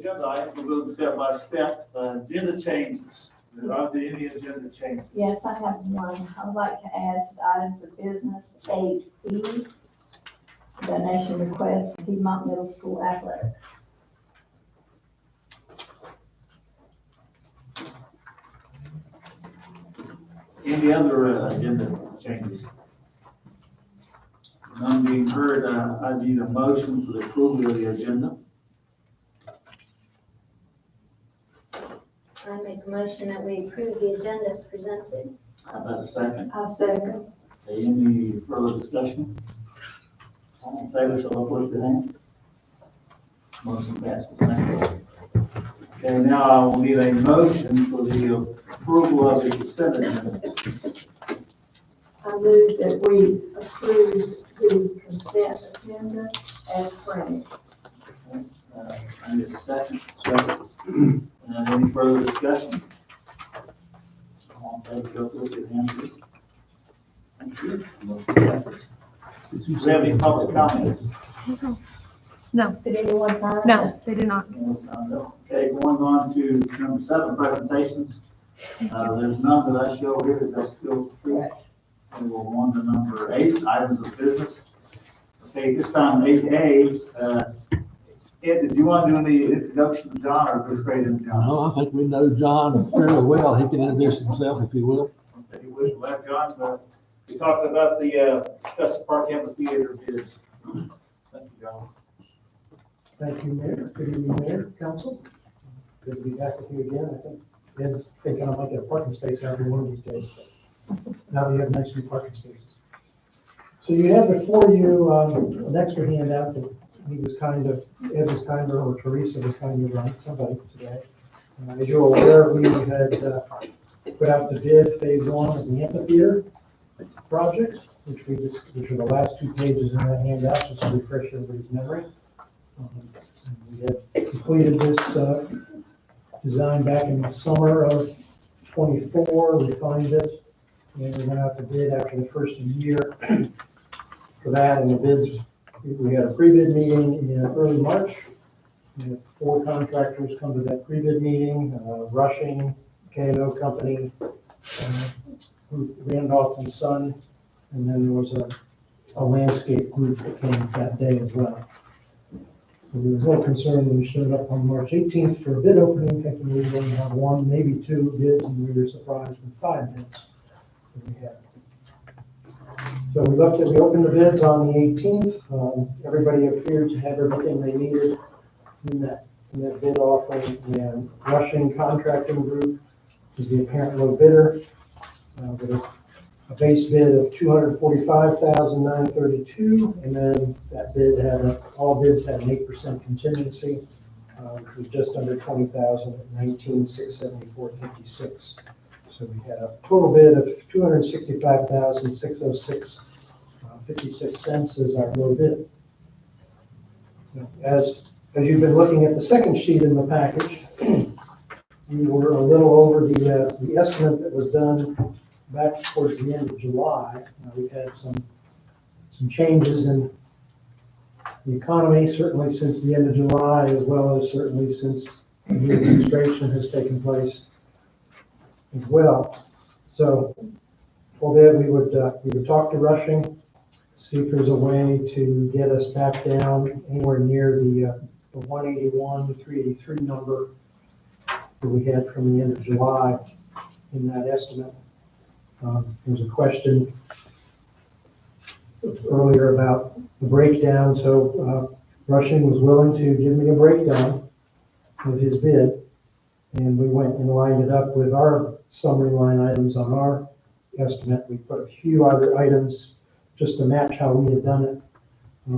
Agenda item, we'll go step by step. Agenda changes. Are there any agenda changes? Yes, I have one. I would like to add to the items of business 8E, donation request for Piedmont Middle School athletics. Any other agenda changes? None being heard, I need a motion for the approval of the agenda. I make a motion that we approve the agenda as presented. How about a second? I second. Okay, any further discussion? All in favor, shall I lift your hand? Motion passes. Thank you. Okay, now I will need a motion for the approval of the consent agenda. I move that we approve the consent agenda as printed. I need a second. Second. Any further discussion? All in favor, shall I lift your hand, please? Thank you. Motion passes. Do we have any public comments? No, Did anyone sign up? no, they did not. Okay, going on to number 7, presentations. There's none that I show here. Is that still true? Correct. We will go on to number 8, items of business. Okay, this time 8A, Ed, did you want to do any introduction to John or go straight into John? No, I think we know John fairly well. He can introduce himself if he will. Okay, we'll let John, we talked about the Custom Park Amphitheater bids. Thank you, John. Thank you, Mayor. Good evening, Mayor, Council. Good to be back with you again. I think Ed's thinking I might get a parking space every one of these days. Now that you have nice new parking spaces. So you have before you an extra handout that Ed was kind of, or Teresa was kind of running, somebody today. As you're aware, we had put out the bid phase 1 of the amphitheater project, which are the last 2 pages in that handout, just to refresh everybody's memory. We had completed this design back in the summer of 24, refined it, and we went out to bid after the first of the year for that. And the bids, we had a pre-bid meeting in early March. We had 4 contractors come to that pre-bid meeting, Rushing, K&O Company, Randolph and Son, and then there was a landscape group that came that day as well. So we were a little concerned when we showed up on March 18th for a bid opening, thinking we were going to have 1, maybe 2 bids, and we were surprised with 5 bids that we had. So we opened the bids on the 18th. Everybody appeared to have everything they needed in that bid offering, and Rushing Contracting Group was the apparent low bidder with a base bid of $245,932, and then that bid all bids had an 8% contingency, which was just under $20,000 at $19,674.56. So we had a total bid of $265,606.56 as our low bid. Now, as you've been looking at the second sheet in the package, we were a little over the estimate that was done back towards the end of July. We've had some changes in the economy, certainly since the end of July, as well as certainly since the new administration has taken place as well. So, well, then we would talk to Rushing, see if there's a way to get us back down anywhere near the 181, 383 number that we had from the end of July in that estimate. There was a question earlier about the breakdown, so Rushing was willing to give me a breakdown of his bid, and we went and lined it up with our summary line items on our estimate. We put a few other items just to match how we had done it.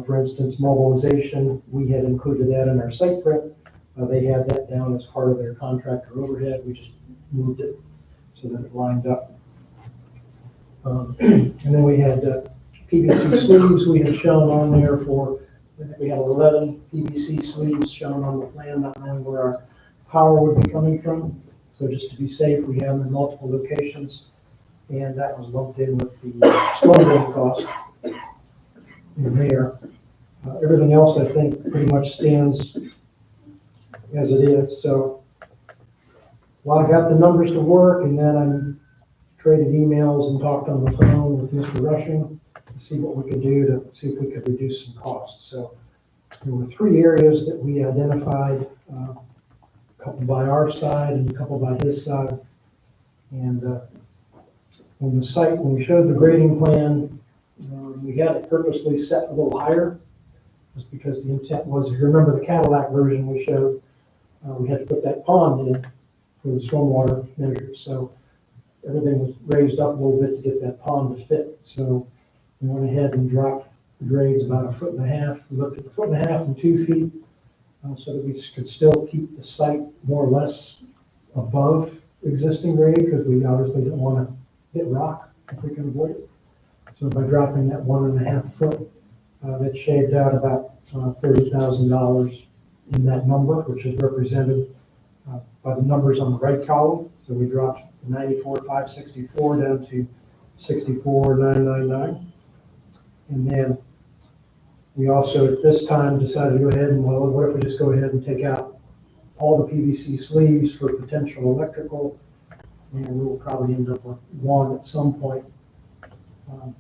For instance, mobilization, we had included that in our site prep. They had that down as part of their contractor overhead. We just moved it so that it lined up. And then we had PVC sleeves we had shown on there we had 11 PVC sleeves shown on the plan, not knowing where our power would be coming from. So just to be safe, we have them in multiple locations, and that was lumped in with the storm drain cost in there. Everything else, I think, pretty much stands as it is. So, well, I got the numbers to work, and then I traded emails and talked on the phone with Mr. Rushing to see what we could do to see if we could reduce some costs. So there were 3 areas that we identified, a couple by our side and a couple by his side. And when we showed the grading plan, we had it purposely set a little higher, just because the intent was, if you remember the Cadillac version we showed, we had to put that pond in for the stormwater measures. So everything was raised up a little bit to get that pond to fit. So we went ahead and dropped the grades about 1.5 feet. We looked at 1.5 feet and 2 feet, so that we could still keep the site more or less above existing grade, because we obviously didn't want to hit rock if we can avoid it. So by dropping that 1.5 foot, that shaved out about $30,000 in that number, which is represented by the numbers on the right column. So we dropped the 94,564 down to 64,999. And then we also at this time decided to go ahead and, well, what if we just go ahead and take out all the PVC sleeves for potential electrical, and we will probably end up with one at some point.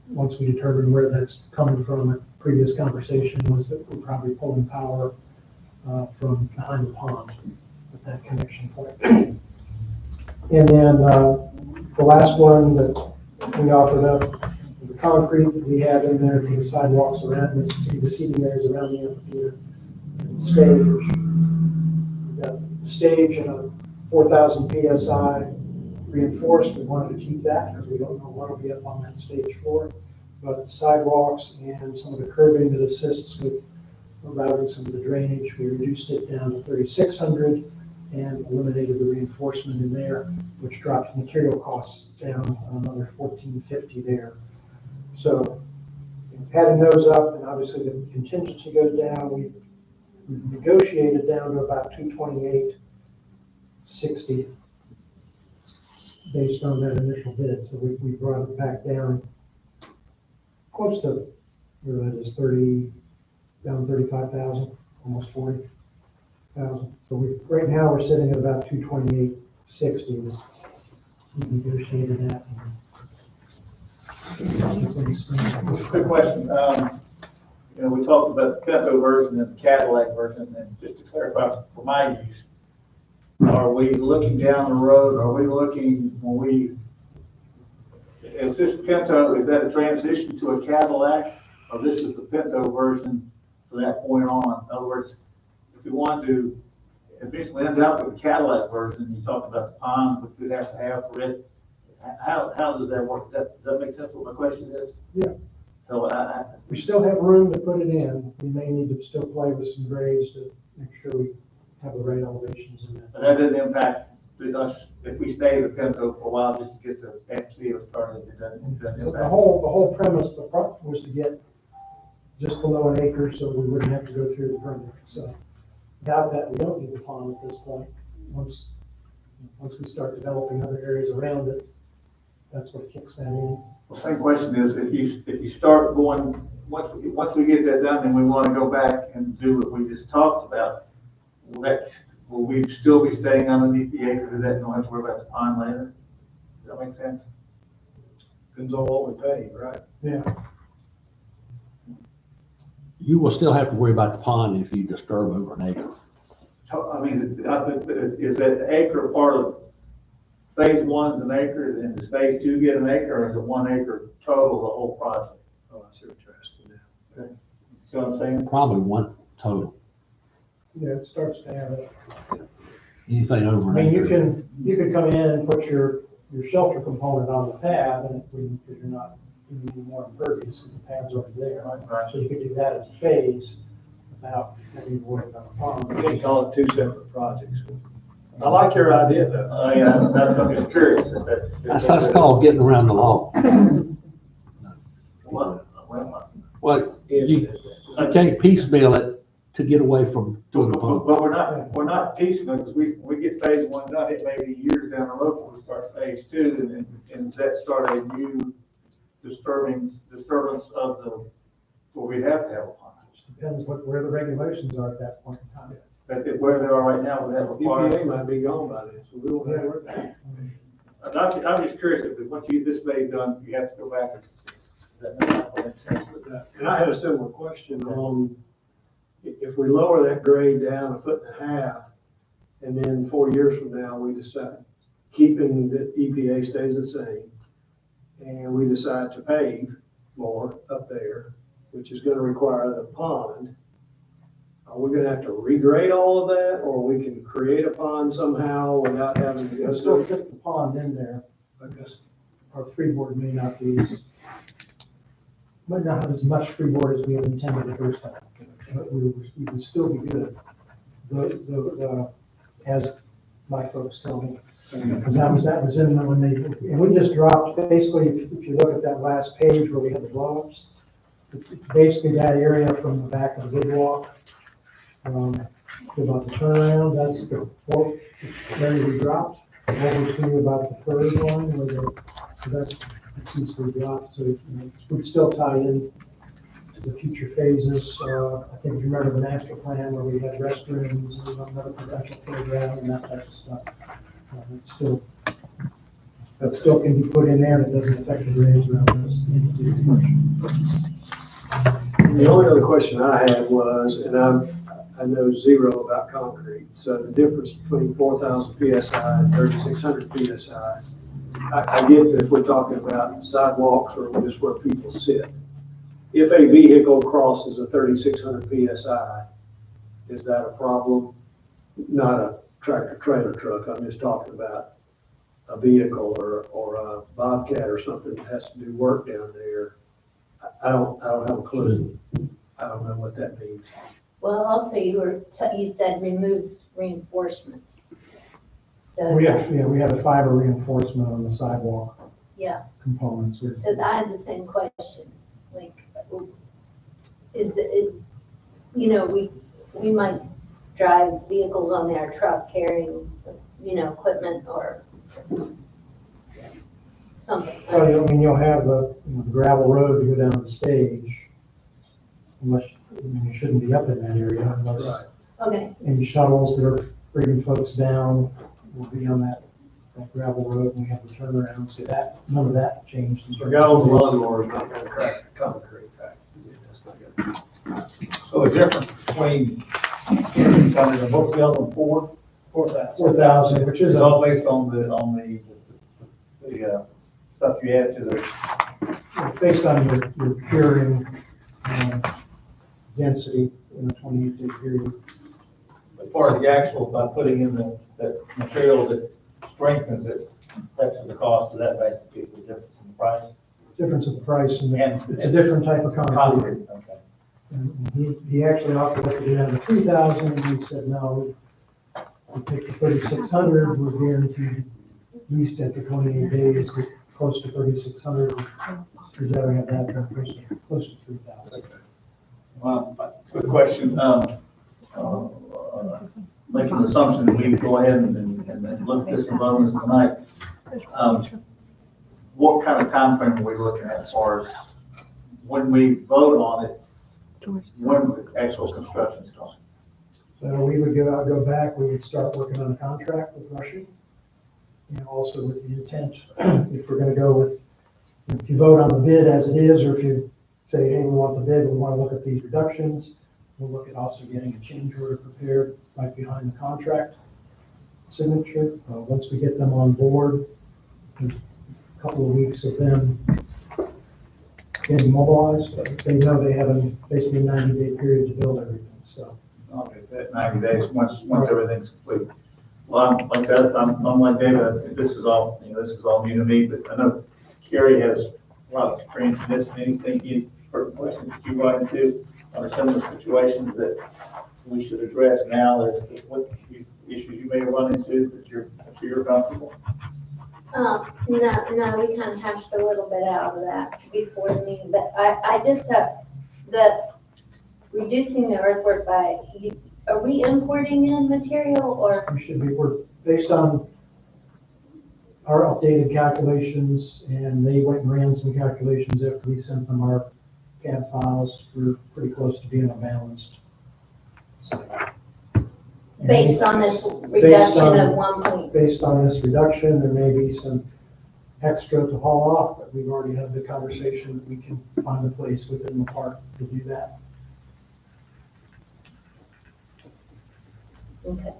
Once we determine where that's coming from, a previous conversation was that we're probably pulling power from behind the pond at that connection point. And then the last one that we offered up, the concrete that we have in there for the sidewalks around, the seating areas around the amphitheater, stage. We've got the stage and a 4,000 PSI reinforced. We wanted to keep that because we don't know what will be up on that stage floor. But the sidewalks and some of the curbing that assists with routing some of the drainage, we reduced it down to 3,600 and eliminated the reinforcement in there, which dropped material costs down another 1,450 there. So adding those up, and obviously the contingency goes down, we've negotiated down to about 228.60 based on that initial bid. So we brought it back down close to, where that is, down 35,000, almost 40,000. So right now we're sitting at about 228.60. We negotiated that. Quick question. We talked about the Pinto version and the Cadillac version, and just to clarify for my use, are we looking down the road? Are we looking is this Pinto, is that a transition to a Cadillac, or this is the Pinto version from that point on? In other words, if we want to eventually end up with the Cadillac version, you talked about the pond, which we'd have to have for it. How does that work? Does that make sense what my question is? Yeah. So We still have room to put it in. We may need to still play with some grades to make sure we have the right elevations in that. but that doesn't impact us if we stay with Pinto for a while just to get the FCO started. It doesn't impact. The whole premise, the project was to get just below an acre so that we wouldn't have to go through the permit. So without that, we don't need the pond at this point. Once we start developing other areas around it, that's what kicks that in. Well, same question is, if you start going, once we get that done, then we want to go back and do what we just talked about, will we still be staying underneath the acre to that, don't have to worry about the pond later? Does that make sense? Depends on what we pay, right? Yeah. You will still have to worry about the pond if you disturb over an acre. I mean, is that acre part of phase one's an acre, and does phase two get an acre, or is it 1 acre total, the whole project? Oh, I see what you're asking now. See what I'm saying? Probably one total. Yeah, it starts to have it. Anything over I an mean, acre. you could come in and put your shelter component on the pad, and if you're not doing any more impervious, the pad's already there. Right. So you could do that as a phase without having to worry about the pond. You can't call it 2 separate projects. I like your idea though. Yeah, I'm just curious if That's called getting around the law. Well, you can't piecemeal it to get away from doing the pump. But we're not piecemeal, because we get phase one done, it may be years down the road before we start phase two, and does that start a new disturbance of where we have to have a pond? Depends where the regulations are at that point in time. But where they are right now, would that require? EPA might be gone by then, so we won't have to worry about it. I'm just curious, if once you get this phase done, you have to go back. Does that make sense? And I had a similar question on, if we lower that grade down 1.5 feet, and then 4 years from now, we decide, keeping the EPA stays the same, and we decide to pave more up there, which is gonna require the pond, are we gonna have to regrade all of that, or we can create a pond somehow without having to go Let's still through? fit the pond in there. I guess, Our freeboard may not be, might not have as much freeboard as we had intended the first time. But we would still be good. As my folks tell me, because that was in when they, and we just dropped, basically, if you look at that last page where we had the blowups, it's basically that area from the back of the big walk, to about the turnaround, that's the fourth area we dropped. Over to about the third one, where the, so that's the piece we dropped, so, it would still tie in to the future phases. I think you remember the master plan where we had restrooms, and another potential playground and that type of stuff. That still can be put in there, and it doesn't affect the grades around this. the only other question I had was, and I know zero about concrete, so the difference between 4,000 PSI and 3,600 PSI, I get that if we're talking about sidewalks or just where people sit. If a vehicle crosses a 3,600 PSI, is that a problem? Not a tractor trailer truck, I'm just talking about a vehicle or a Bobcat or something that has to do work down there. I don't have a clue. I don't know what that means. Well, also you said remove reinforcements. So, We had a fiber reinforcement on the sidewalk yeah, components. so I had the same question, like, we might drive vehicles on our truck carrying, equipment or something. Well, you'll have the gravel road to go down the stage, unless, you shouldn't be up in that area unless Okay, any shuttles that are bringing folks down will be on that gravel road, and we have the turnaround, so that, none of that changed. So a guy on the lawnmower is not gonna crack the concrete, right? That's not gonna. So the difference between, what's the other one, 4,000? 4,000, which is It's all based on the stuff you add to the, it's based on your curing density in a 28-day period. as far as the actual, by putting in the material that strengthens it, that's the cost of that, basically, the difference in the price. Difference of the price, and And it's a different type of concrete. concrete, okay. And he actually offered us to do down to 3,000, and we said, no, we take the 3,600, we're guaranteed at least after 28 days, get close to 3,600. We'd rather have that than close to 3,000. Well, good question. Making the assumption that we go ahead and look at this and vote on this tonight. What kind of time frame are we looking at as far as when we vote on it, when the actual construction starts? So we would go back, we would start working on a contract with Rushing, and also with the intent, if we're gonna go with, if you vote on the bid as it is, or if you say, hey, we want the bid, we wanna look at these reductions, we'll look at also getting a change order prepared right behind the contract signature. Once we get them on board, there's a couple of weeks of them getting mobilized, but they know they have basically a 90-day period to build everything, so. Okay, that 90 days, once everything's complete. Well, I'm like that, I'm like David, this is all new to me, but I know Kerry has a lot of experience in this, and anything, questions that you run into, or similar situations that we should address now as to what issues you may run into that you're comfortable? no, we kind of hashed a little bit out of that before the meeting, but I just have the reducing the earthwork by, are we importing in material or? We should be, we're based on our updated calculations, and they went and ran some calculations after we sent them our CAD files. We're pretty close to being a balanced. Based on this Based reduction on- of 1 point. Based on this reduction, there may be some extra to haul off, but we've already had the conversation that we can find a place within the park to do that. Okay.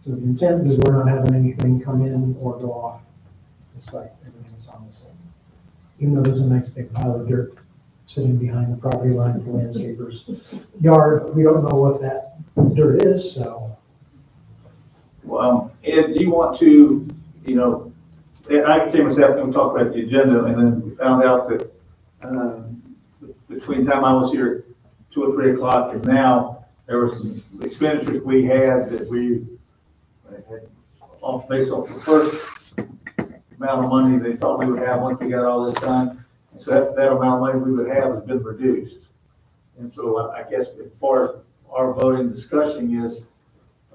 So the intent is we're not having anything come in or go off the site, everything is on the site. Even though there's a nice big pile of dirt sitting behind the property line of the landscaper's yard, we don't know what that dirt is, so. Well, Ed, do you want to, I came this afternoon, we talked about the agenda, and then we found out that, between the time I was here, 2 or 3 o'clock, and now, there were some expenditures we had that we had based off the first amount of money they thought we would have once we got all this done. And so that amount of money we would have has been reduced. And so I guess as far as our voting discussion is,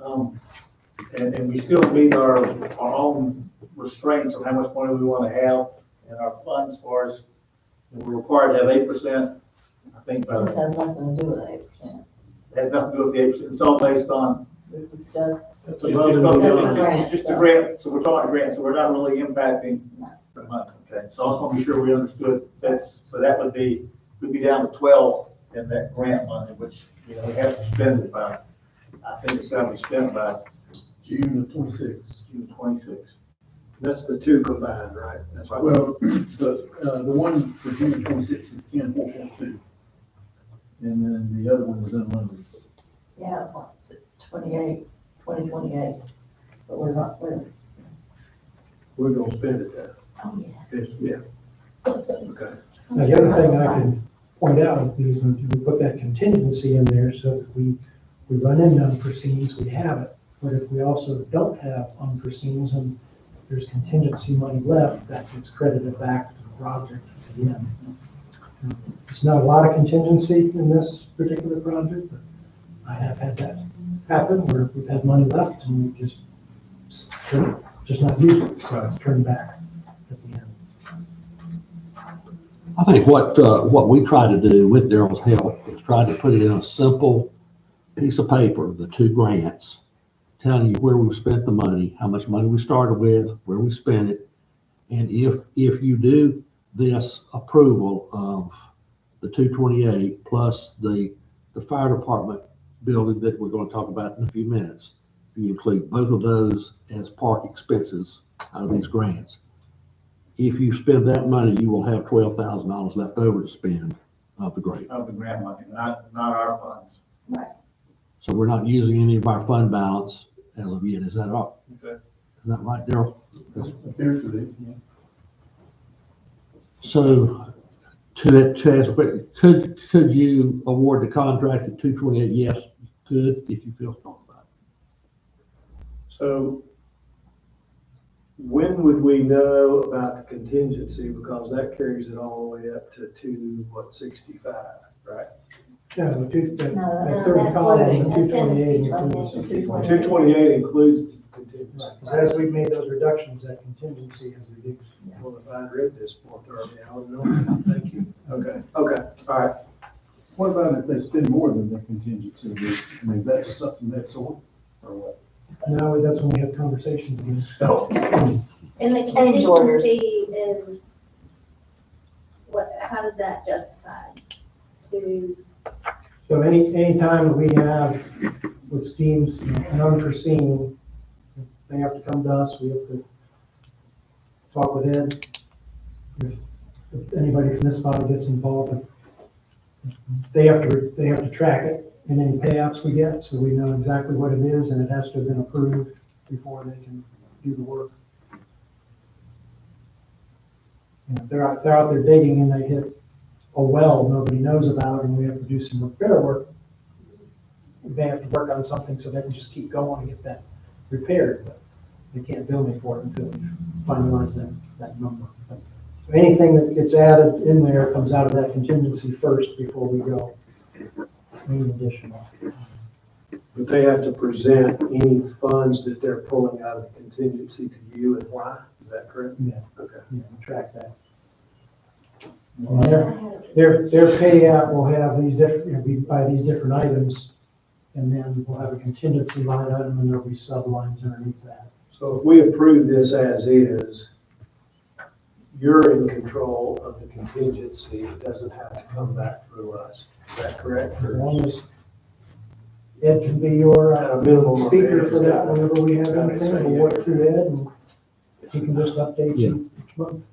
and we still meet our own restraints of how much money we want to have in our funds, as far as we're required to have 8%. I think This has nothing to do with 8%. it has nothing to do with the 8%. It's all based on This is just, That's just above and That's a beyond. grant. just a grant. So we're talking grant, so we're not really impacting the money. Okay, so I just want to be sure we understood so that would be, we'd be down to 12 in that grant money, which, we have to spend it by, I think it's got to be spent by June of 26. June 26. That's the two combined, right? That's right. Well, the one for June of 26 is 10,442. And then the other one is unlimited. yeah, 2028. But we're We're gonna spend it there. oh, yeah. Yeah. Okay. Now, the other thing I can point out is when we put that contingency in there, so that we run into unforeseens, we have it. But if we also don't have unforeseens and there's contingency money left, that gets credited back to the project at the end. It's not a lot of contingency in this particular project, but I have had that happen where we've had money left and we just not use it, so it's turned back at the end. I think what we try to do with Daryl's help is try to put it in a simple piece of paper, the 2 grants, telling you where we spent the money, how much money we started with, where we spent it. And if you do this approval of the 228 plus the fire department building that we're going to talk about in a few minutes, if you include both of those as park expenses out of these grants, if you spend that money, you will have $12,000 left over to spend of the grant. Of the grant money, not our funds. So we're not using any of our fund balance as of yet. Is that right? Okay. Is that right, Daryl? Appears to be, yeah. So to ask, could you award the contract at 228? Yes, you could, if you feel strong about it. So when would we know about the contingency? Because that carries it all the way up to 65, right? Yeah, the two, that No, third that's column, the including- 228 that's in includes. the 228. 228 includes the contingency. Right, 'cause as we've made those reductions, that contingency has reduced. Well, if I'd read this more thoroughly, I would know. Thank you. Okay, all right. What about if they spend more than the contingency? I mean, is that just something that's on, or what? Now, that's when we have conversations again. And the Change orders. contingency is, how does that justify? To, So anytime we have what's deemed an unforeseen, they have to come to us, we have to talk with Ed. If anybody from this body gets involved, they have to track it in any payouts we get, so we know exactly what it is, and it has to have been approved before they can do the work. And if they're out there digging and they hit a well nobody knows about, and we have to do some repair work, they have to work on something so they can just keep going and get that repaired, but they can't bill me for it until we finalize that number. But anything that gets added in there comes out of that contingency first before we go any additional. But they have to present any funds that they're pulling out of the contingency to you and why? Is that correct? Yeah, Okay. yeah, we track that. And their payout will have these different, we buy these different items And then we'll have a contingency line item and there'll be sublines underneath that. So if we approve this as is, you're in control of the contingency. It doesn't have to come back through us. Is that correct? As long as Ed can be your At a minimum of speaker Ed, for that yeah. whenever we have Gotta anything, say, we'll yeah. work through Ed and he can just update you each month.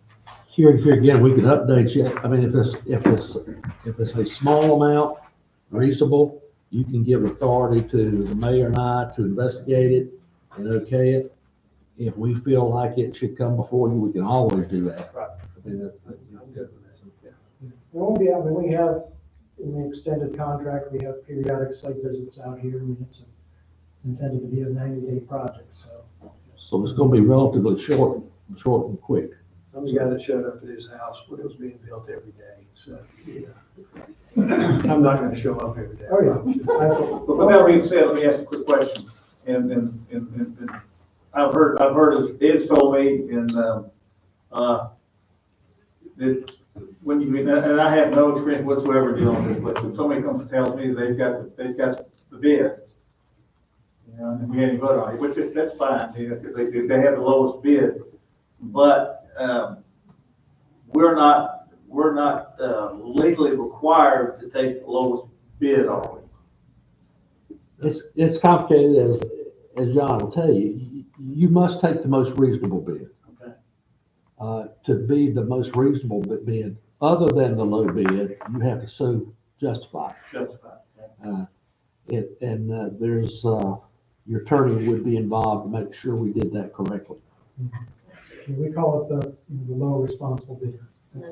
Here again, we can update you. I mean, if it's a small amount, reasonable, you can give authority to the mayor and I to investigate it and okay it. If we feel like it should come before you, we can always do that. Right. I mean, I'm good with that. It won't be, I mean, we have, in the extended contract, we have periodic site visits out here. I mean, it's intended to be a 90-day project, so. So it's gonna be relatively short and quick. I'm the guy that showed up at his house when it was being built every day, so, yeah. I'm not gonna show up every day. Oh, yeah. But with that being said, let me ask a quick question. And I've heard, as Ed's told me, and, that when you, and I have no experience whatsoever dealing with this, but when somebody comes and tells me they've got the bid, you know, and we hadn't voted on it, which is, that's fine, you know, because they have the lowest bid, but, we're not legally required to take the lowest bid, are we? It's complicated as John will tell you. You must take the most reasonable bid. Okay. To be the most reasonable bid, other than the low bid, you have to so justify. Justified. There's, your attorney would be involved to make sure we did that correctly. We call it the low responsible bidder.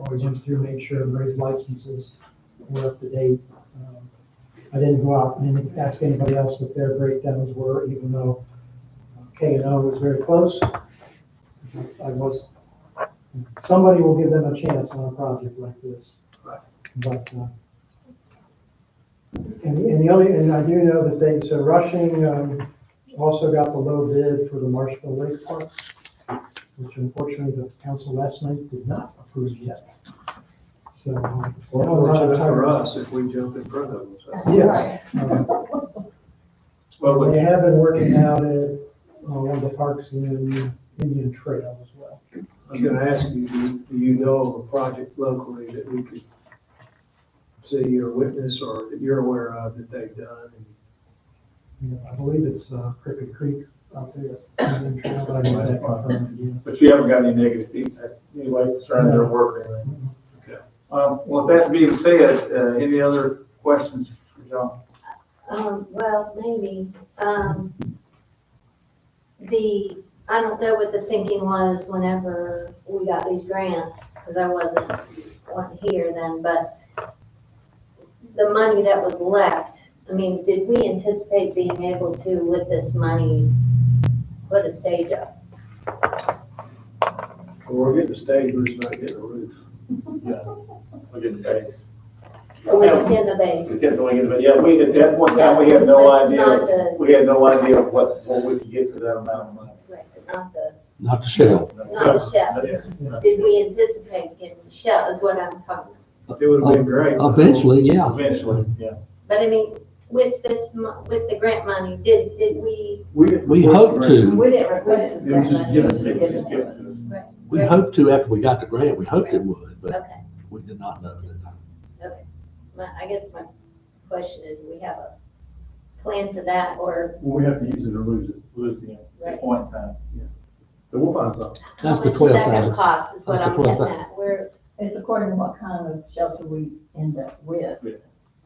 Always went through, made sure everybody's licenses were up to date. I didn't go out and ask anybody else what their breakdowns were, even though K&O was very close. Somebody will give them a chance on a project like this. Right. But, and I do know that so Rushing, also got the low bid for the Marshville Lake Park, which unfortunately the council last night did not approve yet. So. Fortunate for us if we jump in front of them. So. Yes. Well, They have been working out at one of the parks in Indian Trail as well. I was gonna ask you, do you know of a project locally that we could see or witness or that you're aware of that they've done? I believe it's Cricket Creek out there. Indian Trail, but I need that confirmed again. but you haven't got any negative feedback, anyway, concerning their work or anything. Okay. With that being said, any other questions for John? Well, maybe, I don't know what the thinking was whenever we got these grants, because I wasn't here then, but the money that was left, I mean, did we anticipate being able to, with this money, put a stage up? Well, we're getting a stage, we're just not getting a roof. Yeah. We'll get the base. Or we put in the base? We kept going in, but yeah, we, at that point in time, we had no But idea, not the- we had no idea what we could get for that amount of money. Right, but not the, Not the shell. not the shell. Yeah. Did we anticipate getting the shell is what I'm talking about. It would have been great. Eventually, yeah. Eventually, yeah. But I mean, with this, with the grant money, did we? We hope to. We didn't request it. It was just given, it was just given to us. We hoped to after we got the grant. We hoped it would, but Okay, we did not know that. okay. I guess my question is, do we have a plan for that or? Well, we have to use it or lose it at Right. point in time, yeah. But we'll find something. That's the How much is that 12,000. gonna cost is what That's the I'm getting 12,000. at. We're, It's according to what kind of shelter we end up with. Yeah.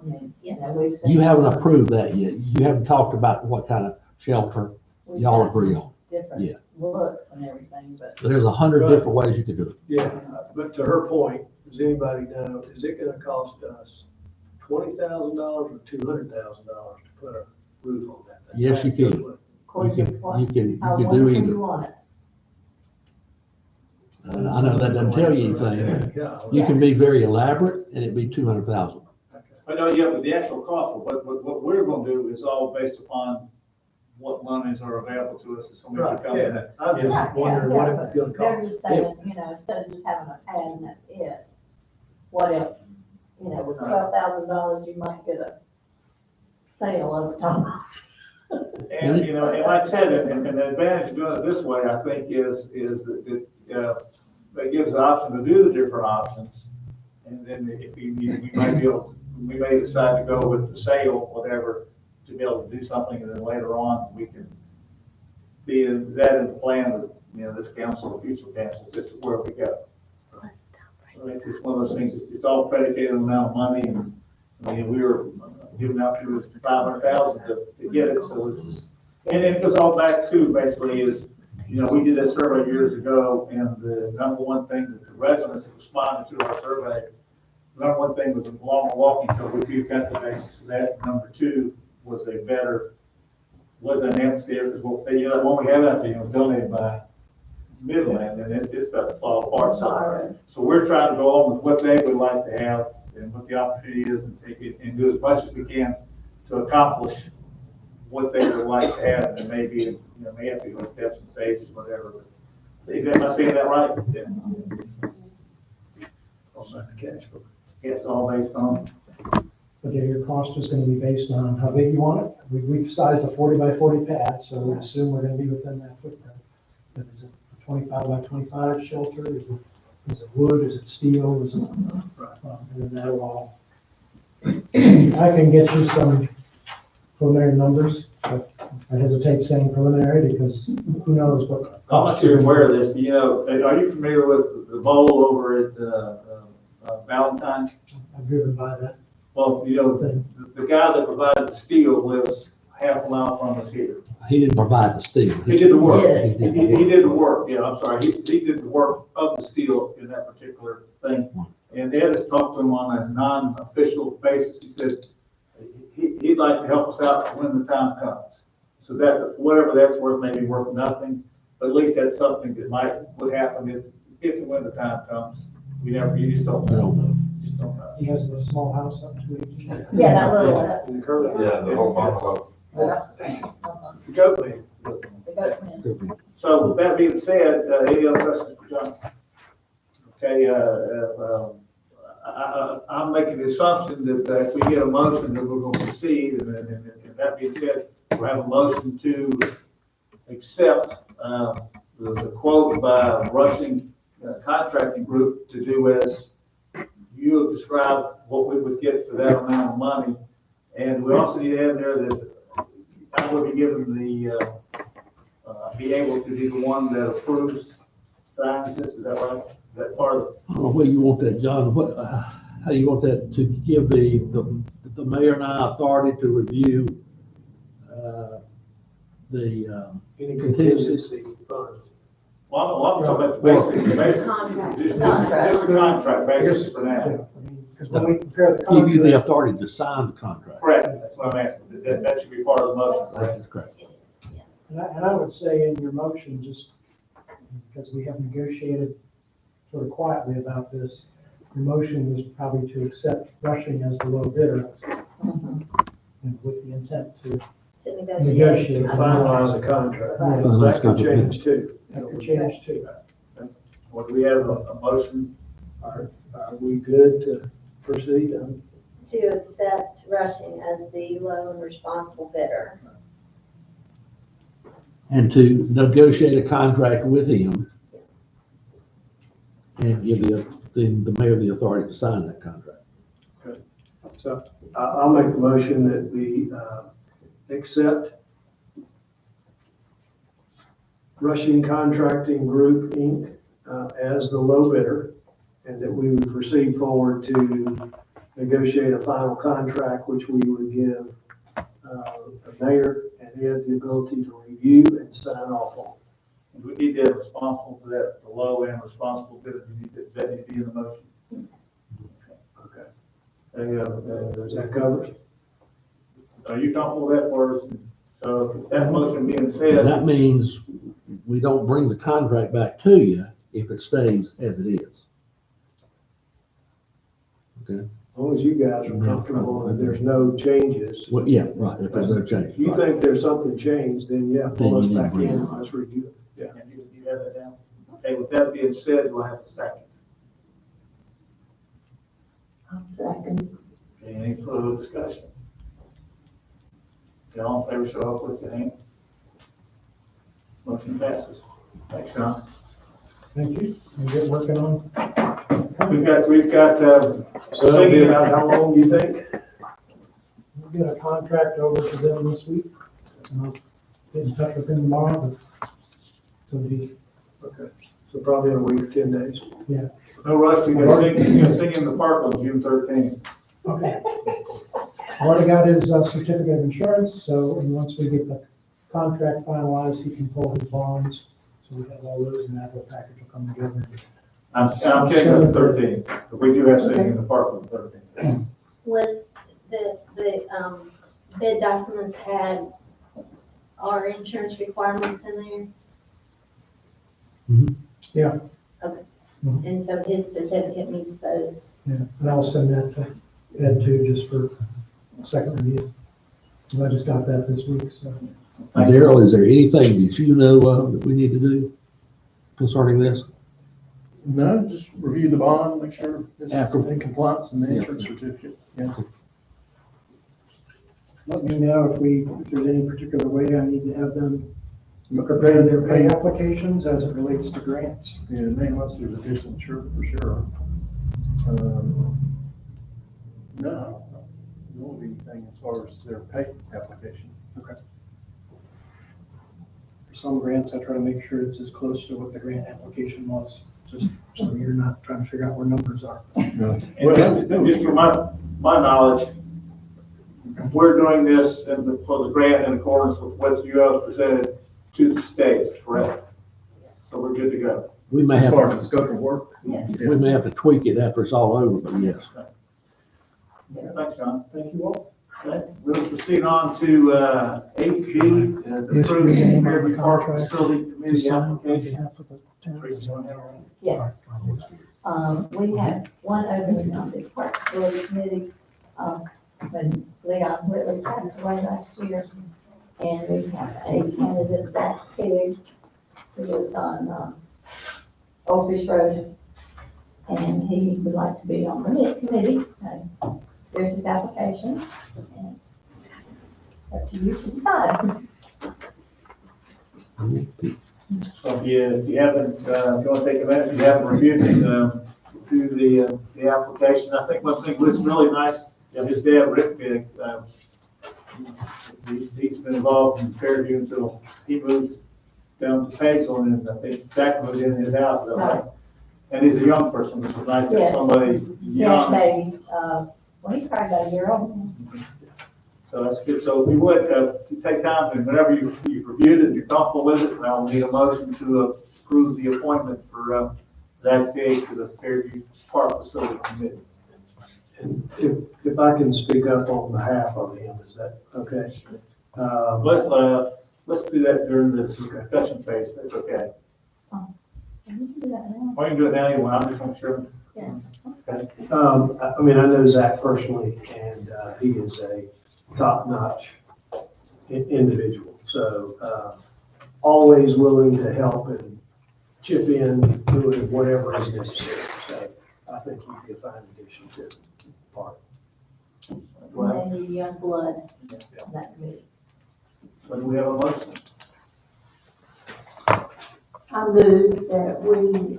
I mean, Yeah. we've seen. You haven't approved that yet. You haven't talked about what kind of shelter we've y'all got agree on. Different Yeah. looks and everything, but There's 100 different ways you could do it. Yeah, but to her point, does anybody know, is it gonna cost us $20,000 or $200,000 to put a roof on that thing? Yes, you can. You according to can, what, you can how do wonderful either. you want it. I know that doesn't tell you anything. Yeah. You can be very elaborate and it'd be 200,000. I know, yeah, but the actual cost, what we're gonna do is all based upon what monies are available to us, if somebody Right, come in. yeah, I'm Right, just wondering what it's gonna They're cost. just saying, instead of just having a pad and that's it, what else? With $12,000, you might get a sale over time. And, you know, and like I said, and the advantage of doing it this way, I think, is that it gives the option to do the different options. And then if we might be able, we may decide to go with the sale, whatever, to be able to do something, and then later on, we can be in the plan of, you know, this council or future councils, this is where we go. So it's just one of those things, it's all predicated on the amount of money, and, I mean, we were giving out to us 500,000 to get it, so this is, and it goes all back to, basically, is, you know, we did that survey years ago, and the number one thing that the residents that responded to our survey, the number one thing was a longer walking tour, which we've got the basis for that. Number two was an amphitheater, because what, you know, the one we have out there, you know, donated by Midland, and it's about to fall apart. So we're trying to go along with what they would like to have and what the opportunity is, and take it and do as much as we can to accomplish what they would like to have, and maybe, you know, may have to go steps and stages, whatever. But am I saying that right? Yeah. Yeah, it's all based on. But yeah, your cost is gonna be based on how big you want it. We've sized a 40 by 40 pad, so we assume we're gonna be within that footprint. But is it a 25 by 25 shelter? Is it wood? Is it steel? Is it, and then that'll all. I can get you some preliminary numbers, but I hesitate saying preliminary because who knows what. I'm not sure you're aware of this, but you know, are you familiar with the bowl over at Valentine? I've driven by that. Well, you know, the guy that provided the steel lives half a mile from us here. He didn't provide the steel. He did the work. Yeah. He did the work, yeah, I'm sorry. He did the work of the steel in that particular thing. And Ed has talked to him on a non-official basis. He said he'd like to help us out when the time comes. So that, whatever that's worth, maybe worth nothing, but at least that's something that would happen if and when the time comes. You just don't I know. don't know. You just don't know. He has the small house up to it. Yeah, that little, Yeah, the whole bungalow. The goat man. the goat. So with that being said, any other questions for John? Okay, I'm making the assumption that if we get a motion that we're going to proceed, and that being said, we'll have a motion to accept the quote by Rushing Contracting Group to do as you have described what we would get for that amount of money. And we also need to add there that I will be given be able to be the one that approves, signs this, is that right? Is that part of it? I don't know where you want that, John. How you want that to give the mayor and I authority to review, Any contingency funds. Well, I'm talking about the basic, Contract. just a contract basis for now. Because when we compare the give you the contract, authority to sign the contract. Correct, that's what I'm asking, that should be part of the motion, That correct? is correct. and I would say in your motion, just because we have negotiated sort of quietly about this, your motion was probably to accept Rushing as the low bidder, and with the intent to To negotiate. Finalize the contract. Right. That could change too. That could change too. Well, do we have a motion? Are we good to proceed? To accept Rushing as the low and responsible bidder. And to negotiate a contract with him and give the mayor the authority to sign that contract. So I'll make the motion that we accept Rushing Contracting Group, Inc. As the low bidder, and that we would proceed forward to negotiate a final contract, which we would give the mayor and Ed the ability to review and sign off on. And we need to have responsible for that, the low and responsible bidder, does that need to be in the motion? Okay. Does that cover it? Are you comfortable with that for us? So that motion being And said, that means we don't bring the contract back to you if it stays as it is. Okay? As long as you guys are comfortable and there's no changes. Well, yeah, right, if there's no change. If you think there's something changed, then yeah, pull us back in and let's review it. Yeah. and you have that down? Okay, with that being said, we'll have a second. I'll second. Okay, any further discussion? All in favor, show up with your hand. Motion passes. Thanks, John. Thank you. We'll get working on, We've got, So that'll be about how long do you think? we'll get a contract over to them this week. And I'll get in touch with them tomorrow, but so be, Okay, so probably in a week, 10 days. no rush, we can sing in the park on June 13th. okay. I've already got his certificate of insurance, so and once we get the contract finalized, he can pull his bonds. So we have all those and that whole package will come together. I'm kidding on the 13th, but we do have singing in the park on the 13th. Was the bid documents had our insurance requirements in there? Yeah. Okay. Mhm. And so his certificate meets those? Yeah, and I'll send that to Ed too, just for second review. And I just got that this week, so. Daryl, is there anything that you know of that we need to do concerning this? No, just review the bond, make sure it's After- in compliance and the Yeah. insurance certificate. Yeah. Let me know if there's any particular way I need to have them prepare their pay applications as it relates to grants. Yeah, unless there's additional insurance for sure. No, I don't know of anything as far as their pay application. For some grants, I try to make sure it's as close to what the grant application was, just so you're not trying to figure out where numbers are. And just for my knowledge, we're doing this for the grant in accordance with what you have presented to the state, correct? So we're good to go. We may As have, far as the scope of work. Yes. we may have to tweak it after it's all over, but yes. Thanks, John. Thank you all. Okay, we'll proceed on to, 8G, the Yes, approved your name on the Fairview Park contract Facility To Committee sign on application. behalf of the town. Tracy, you want to Yes. We have one opening on the Park Facility Committee, when Leon Whitley passed away last year. And we have a candidate, Zach Kelly, who lives on, Old Fish Road. And he would like to be on the committee, so there's his application. And up to you to decide. So if you haven't, if you want to take a minute, if you haven't reviewed it, do the application. I think one thing was really nice, his dad, Rick, he's been involved in Fairview until he moved down to Paisley, and I think Zach moved in his house. Right. And he's a young person, which is nice to Yeah. have somebody Yeah, young. maybe, well, he's probably about a year old. So that's good. So if you would, you take time and whenever you've reviewed it, you're comfortable with it, I'll need a motion to approve the appointment for, Zach Page to the Fairview Park Facility Committee. And if I can speak up on behalf of him, is that okay? Let's do that during the discussion phase. That's okay. You can do that now. Or you can do it now anyway. I'm just not sure. Yeah. Okay. I mean, I know Zach personally, and he is a top-notch individual. So always willing to help and chip in, doing whatever is necessary. So I think he'd be a fine addition to the park. Well, And the young blood, that committee. so do we have a motion? I move that we,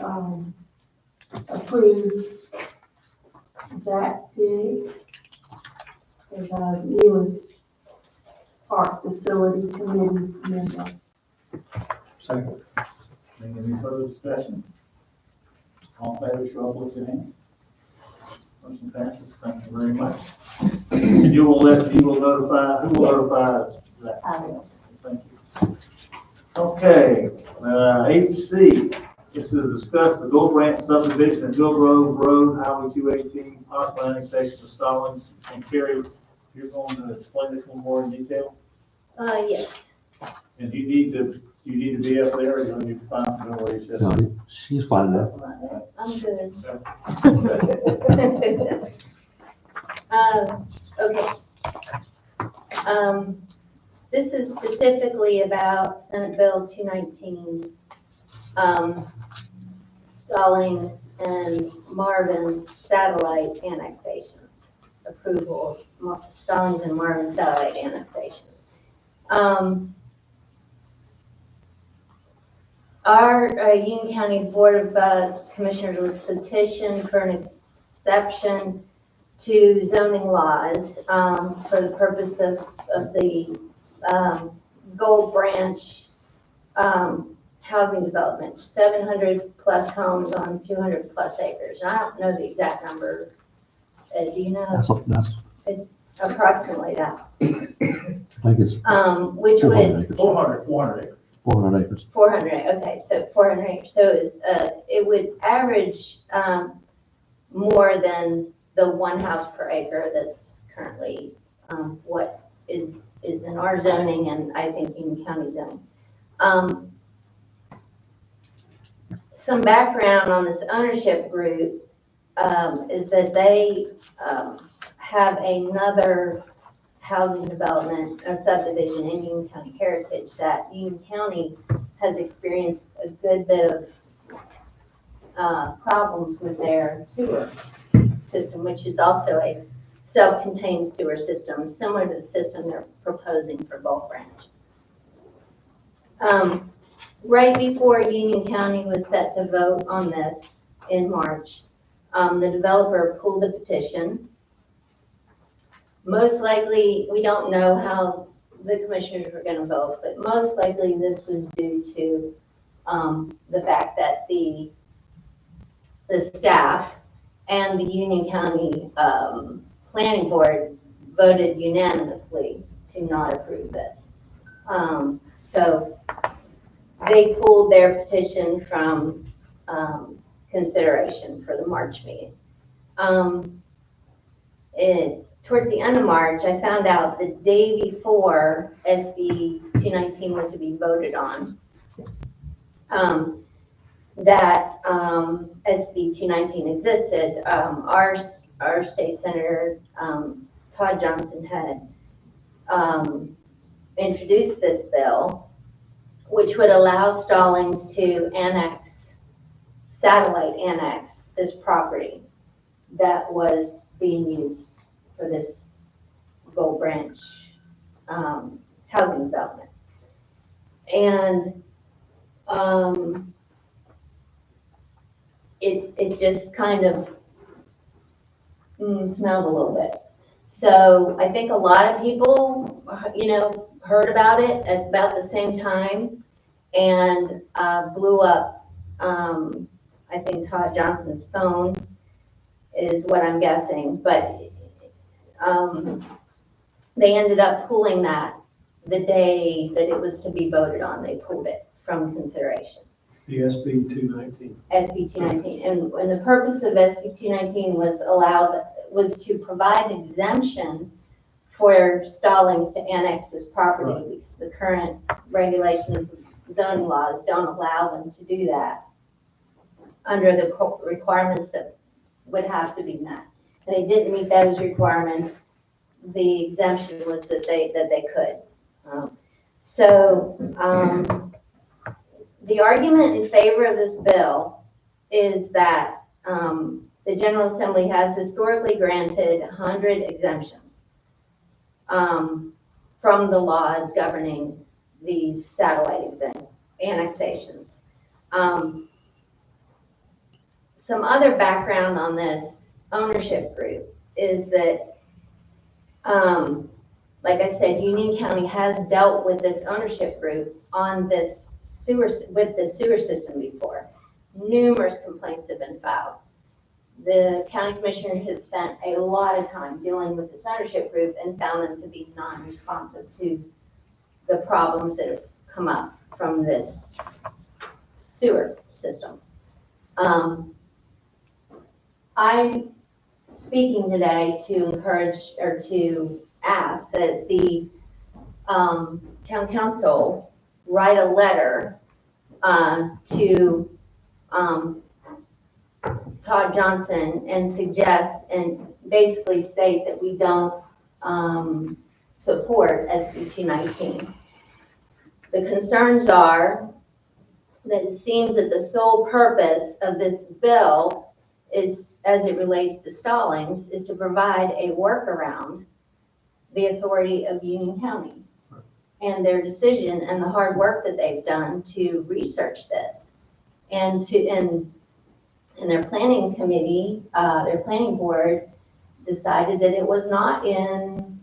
approve Zach Pig as our newest park facility committee member. Second. Any further discussion? All in favor, show up with your hand. Motion passes. Thank you very much. And you will notify, who will notify Zach? I will. Thank you. Okay, 8C, this is discuss the Gold Ranch subdivision and Bill Grove Road, Highway 218, possible annexation of Stallings and Kerry. You're going to explain this one more in detail? Yes. And you need to be up there, or you need to find out where he says. No, she's fine now. I'm good. Okay. This is specifically about Senate Bill 219, Stallings and Marvin satellite annexations, approval of Stallings and Marvin satellite annexations. Our Union County Board of Commissioners was petitioned for an exception to zoning laws for the purpose of the Gold Branch housing development, 700 plus homes on 200 plus acres. And I don't know the exact number. Do you know? That's, It's approximately that. I think it's Which 400 would, acres. 400 acres. 400 acres. 400, okay, so 400 acres. So it would average more than the one house per acre that's currently what is in our zoning and I think Union County zoning. Some background on this ownership group is that they have another housing development or subdivision in Union County Heritage that Union County has experienced a good bit of problems with their sewer system, which is also a self-contained sewer system, similar to the system they're proposing for Gulf Branch. Right before Union County was set to vote on this in March, the developer pulled the petition. Most likely, we don't know how the commissioners were going to vote, but most likely this was due to the fact that the staff and the Union County Planning Board voted unanimously to not approve this. So they pulled their petition from consideration for the March meeting. Towards the end of March, I found out the day before SB 219 was to be voted on, that SB 219 existed. Our state senator, Todd Johnson, had introduced this bill, which would allow Stallings to satellite annex this property that was being used for this Gold Branch housing development. And it just kind of smelled a little bit. So I think a lot of people, heard about it at about the same time and blew up, I think Todd Johnson's phone is what I'm guessing, but they ended up pulling that the day that it was to be voted on. They pulled it from consideration. The SB 219. SB 219, and the purpose of SB 219 was to provide exemption for Stallings to annex this property, Right. because the current regulations, zoning laws don't allow them to do that under the requirements that would have to be met. And they didn't meet those requirements. The exemption was that they could. The argument in favor of this bill is that the General Assembly has historically granted 100 exemptions from the laws governing these satellite annexations. Some other background on this ownership group is that, like I said, Union County has dealt with this ownership group on this sewer system before. Numerous complaints have been filed. The county commissioner has spent a lot of time dealing with this ownership group and found them to be non-responsive to the problems that have come up from this sewer system. I'm speaking today to encourage or to ask that the town council write a letter to Todd Johnson and suggest and basically state that we don't support SB 219. The concerns are that it seems that the sole purpose of this bill is, as it relates to Stallings, is to provide a workaround the authority of Union County. and their decision and the hard work that they've done to research this. And their planning committee, their planning board decided that it was not in,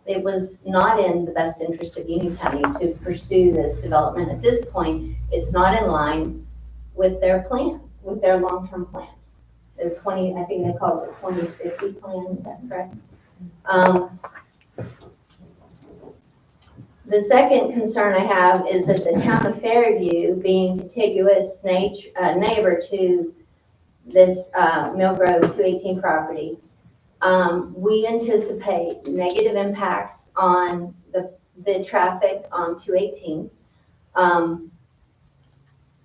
the best interest of Union County to pursue this development. At this point, it's not in line with their plan, with their long-term plans. Their I think they call it the 2050 plan, is that correct? The second concern I have is that the town of Fairview, being contiguous neighbor to this Mill Grove 218 property, we anticipate negative impacts on the traffic on 218,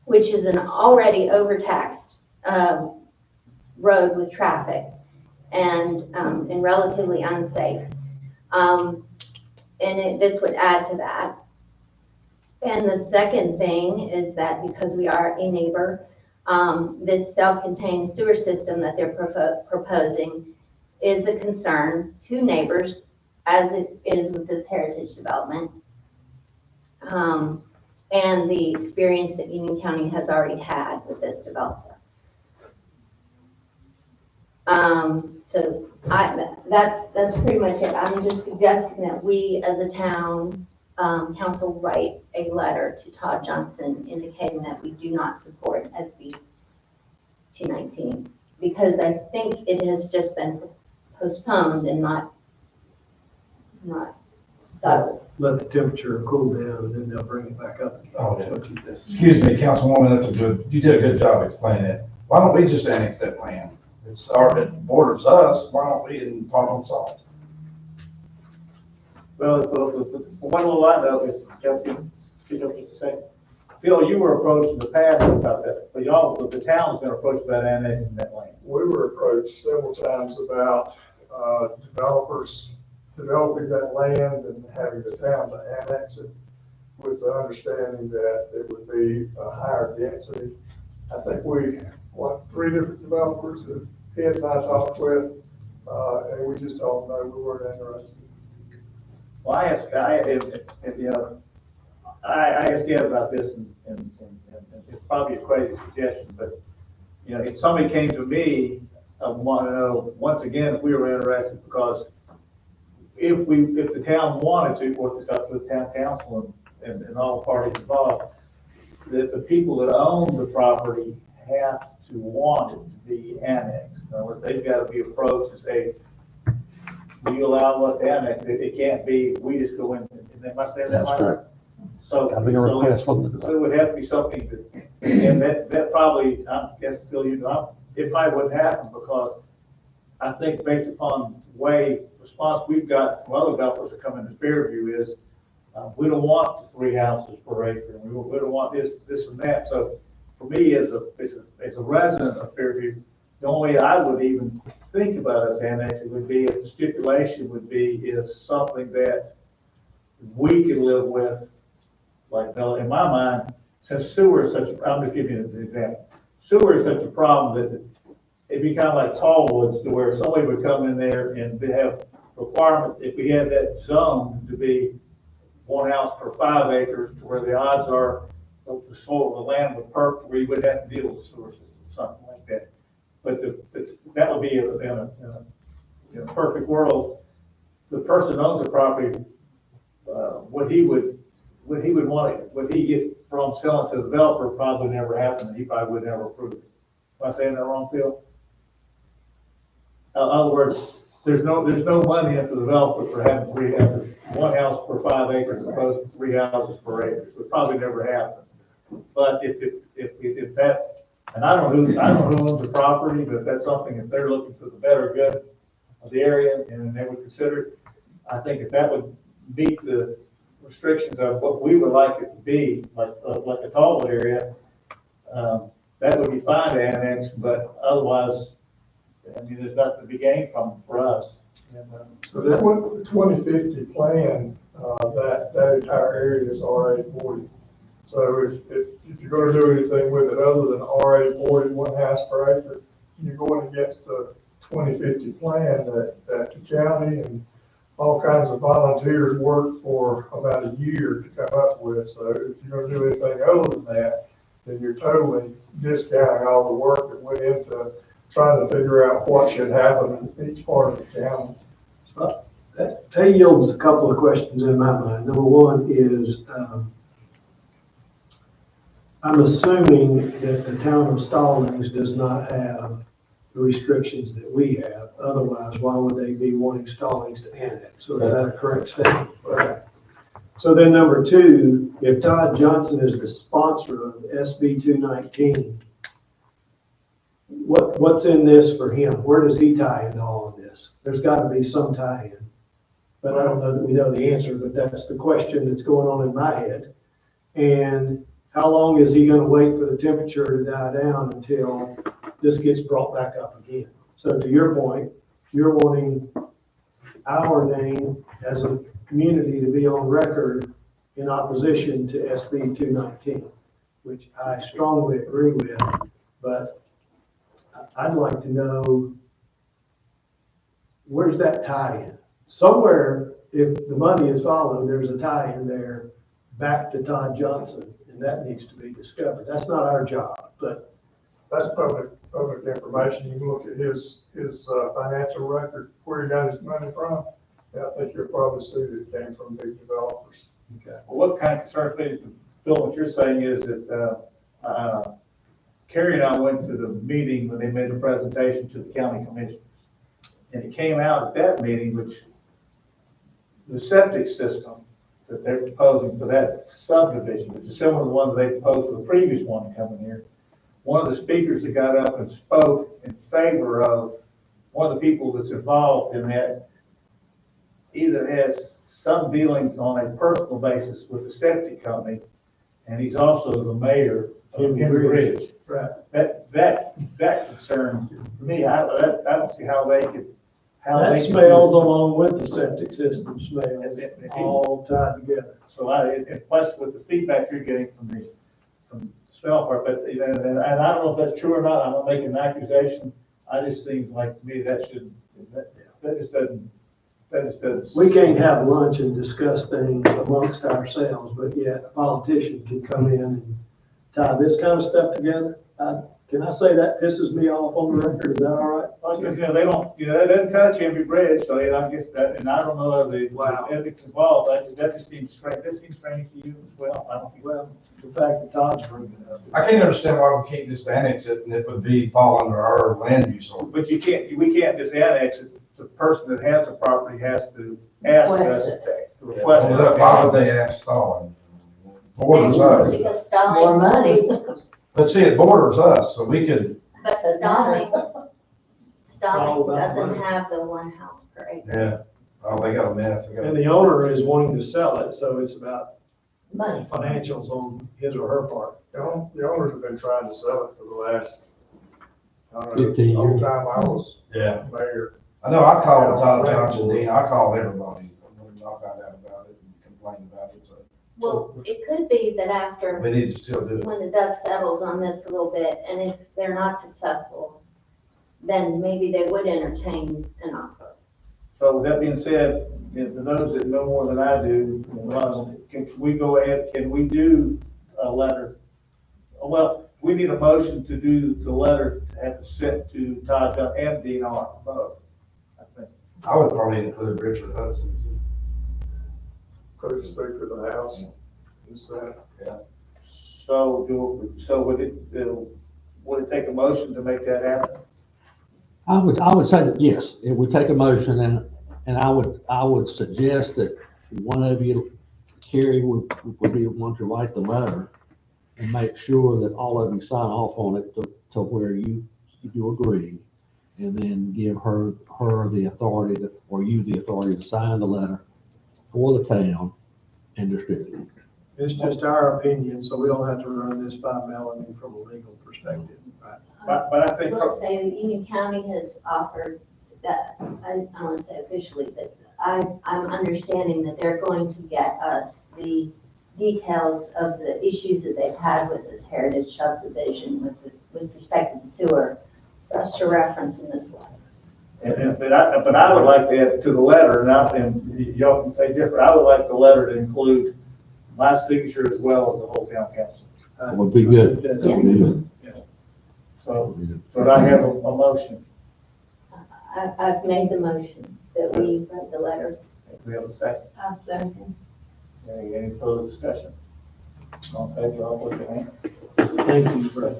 which is an already overtaxed road with traffic and relatively unsafe. This would add to that. And the second thing is that because we are a neighbor, this self-contained sewer system that they're proposing is a concern to neighbors, as it is with this heritage development, and the experience that Union County has already had with this developer. So that's pretty much it. I'm just suggesting that we, as a town council, write a letter to Todd Johnston indicating that we do not support SB 219, because I think it has just been postponed and not settled. Let the temperature cool down and then they'll bring it back up. Oh, yeah. Excuse me, Councilwoman, you did a good job explaining it. Why don't we just annex that land? It borders us, why don't we, and problem solved? Well, one little line though, if speak up just a second. Phil, you were approached in the past about that, but the town's been approached about annexing that land. We were approached several times about developers developing that land and having the town to annex it, with the understanding that it would be a higher density. I think we, 3 different developers that Ed and I talked with, and we just told them no, we weren't interested. Well, I asked Ed about this, and it's probably a crazy suggestion, but if somebody came to me, I want to know once again if we were interested, because if the town wanted to, or it's up to the town council and all parties involved, that the people that own the property have to want it to be annexed. In other words, they've got to be approached and say, do you allow us to annex it? It can't be, we just go in, and am I saying that That's right? correct. So, Gotta be a request from the so it would have to be something that, and that probably, I guess, Phil, it probably wouldn't happen, because I think based upon the way response we've got from other developers that come into Fairview is, we don't want 3 houses per acre, and we don't want this and that. So for me, as a resident of Fairview, the only way I would even think about us annexing would be if the stipulation would be if something that we could live with, like, in my mind, since sewer is such I'm just giving you an example. Sewer is such a problem that it'd be kind of like tall woods, to where somebody would come in there and they have requirement, if we had that zone to be 1 house per 5 acres, to where the odds are the soil, the land would perk, where you would have to deal with the sewer system, something like that. But that would be in a perfect world. The person who owns the property, what he get from selling to the developer probably never happened. He probably would never approve it. Am I saying that wrong, Phil? In other words, there's no money at the developer for having 1 house per 5 acres as opposed to 3 houses per acre. So it probably never happened. But if that, and I don't know who owns the property, but if that's something, if they're looking for the better good of the area and they would consider it, I think if that would meet the restrictions of what we would like it to be, like a tall area, that would be fine to annex, but otherwise, I mean, there's nothing to be gained from for us. And, So the 2050 plan, that entire area is RA 40. So if you're going to do anything with it other than RA 40, 1 house per acre, you're going against the 2050 plan that the county and all kinds of volunteers worked for about a year to come up with. So if you're gonna do anything other than that, then you're totally discounting all the work that went into trying to figure out what should happen in each part of the county. That yields a couple of questions in my mind. Number one is, I'm assuming that the town of Stallings does not have the restrictions that we have. Otherwise, why would they be wanting Stallings to annex? So is that a correct statement? Okay. So then number two, if Todd Johnson is the sponsor of SB 219, what's in this for him? Where does he tie into all of this? There's got to be some tie-in. But I don't know that we know the answer, but that's the question that's going on in my head. And how long is he going to wait for the temperature to die down until this gets brought back up again? So to your point, you're wanting our name as a community to be on record in opposition to SB 219, which I strongly agree with, but I'd like to know, where's that tie-in? Somewhere, if the money is followed, there's a tie-in there back to Todd Johnson, and that needs to be discovered. That's not our job, but That's public information. You can look at his financial record, where he got his money from. And I think you'll probably see that it came from big developers. okay. Well, what kind of concern, Bill, what you're saying is that, Kerry and I went to the meeting when they made the presentation to the county commissioners. And it came out at that meeting, which the septic system that they're proposing for that subdivision, which is similar to the one that they proposed for the previous one coming here. One of the speakers that got up and spoke in favor of one of the people that's involved in that either has some dealings on a personal basis with the septic company, and he's also the mayor of Henry Ridge. Right. That concerns me. I don't see how they could, That smells along with the septic system smells, all tied together. So and plus with the feedback you're getting from the smell part, but, you know, and I don't know if that's true or not, I'm not making an accusation. I just seems like to me that shouldn't, that just doesn't. We can't have lunch and discuss things amongst ourselves, but yet a politician can come in and tie this kind of stuff together. Can I say that pisses me off on the record? Is that all right? Because, you know, they don't, you know, that doesn't touch every bridge, so, you know, I guess that, and I don't know the ethics involved, that just seems strange, this seems strange to you as well, I don't think. Well, the fact that Todd's bringing it up. I can't understand why we can't just annex it and it would fall under our land use. But we can't just annex it, the person that has the property has to ask us to request it. Why would they ask Stalin? Borders us. Because More Stallings, money. But see, it borders us, so we could, but Stallings all about doesn't money. have the one house per acre. yeah. Oh, they got a mess. They got And the owner is wanting to sell it, so it's about Money. financials on his or her part. The owners have been trying to sell it for the last, I don't know, 15 the whole years. time I was Yeah. mayor. I know, I called Todd Johnson, Dean, I called everybody when I found out about it and complained about it, so Well, it could be that after, we need to still do it. when the dust settles on this a little bit, and if they're not successful, then maybe they would entertain an offer. So with that being said, you know, to those that know more than I do, can we go ahead, can we do a letter? Well, we need a motion to do the letter to have it sent to Todd and DNR both, I think. I would probably include Richard Hudson too. Could speak for the house. Is that, So would it take a motion to make that happen? I would say that yes, it would take a motion and I would suggest that one of you, Kerry, would be the one to write the letter and make sure that all of you sign off on it to where you agree. And then give her the authority or you the authority to sign the letter for the town and distribute it. It's just our opinion, so we don't have to run this by Melanie from a legal perspective, right? But I think. I will say that Union County has offered that, I don't want to say officially, but I'm understanding that they're going to get us the details of the issues that they've had with this heritage subdivision with respect to the sewer, for us to reference in this letter. But I would like to add to the letter, and y'all can say different, I would like the letter to include my signature as well as the whole town council. That would be good. That would be good. So I have a motion. I've made the motion that we write the letter. We have a second. I second. Any further discussion? Okay, y'all put your hand. Thank you for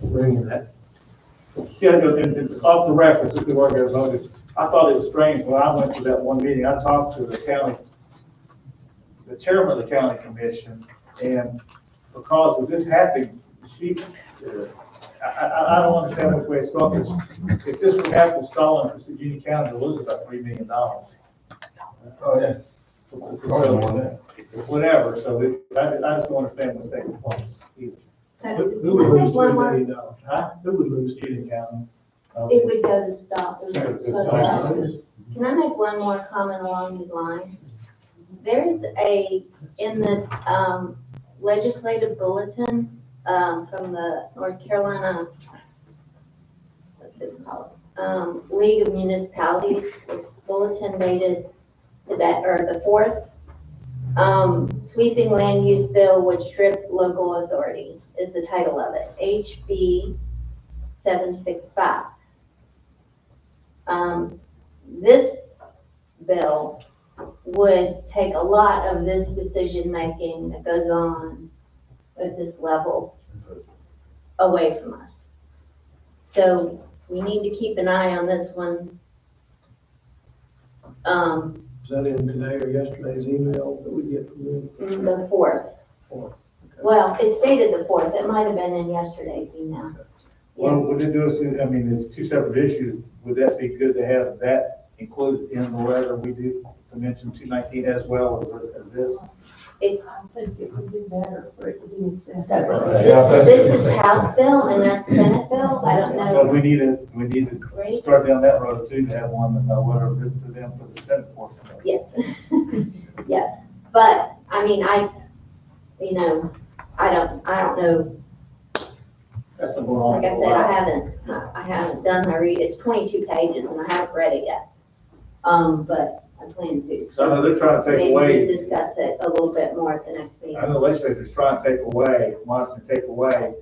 bringing that. Yeah, and off the record, since we were going to vote, I thought it was strange when I went to that one meeting, I talked to the chairman of the county commission, and because of this happening, I don't understand which way it's going. If this would happen, Stalin, to Union County, to lose about $3 million. Oh, yeah. Whatever, so I just don't understand what's taking place either. Who would lose One $3 more. million? Huh? Who would lose Union County. It would go to stop. It's Can I make one more comment along these lines? There is in this legislative bulletin from the North Carolina, what's this called? League of Municipalities, this bulletin dated today, or the 4th. Sweeping land use bill would strip local authorities is the title of it, HB 765. This bill would take a lot of this decision-making that goes on at this level away from us. So we need to keep an eye on this one. Is that in today or yesterday's email that we get from them? The 4th. Well, it's dated the 4th. It might have been in yesterday's email. Well, would it do us, I mean, it's two separate issues. Would that be good to have that included in the letter we do to mention 219 as well as this? I think it would be better for it to be So separate. this is House bill and that's Senate bill. I don't So know. we need to Right? start down that road too, to have one that know what are written to them for the Senate portion of it. Yes. Yes. But I mean, I don't know. That's been going on. Like I for a said, while. I haven't done my read. It's 22 pages and I haven't read it yet. But I plan to. So I know they're trying to take Maybe away. we discuss it a little bit more at the next meeting. I know the legislature's trying to take away, wants to take away,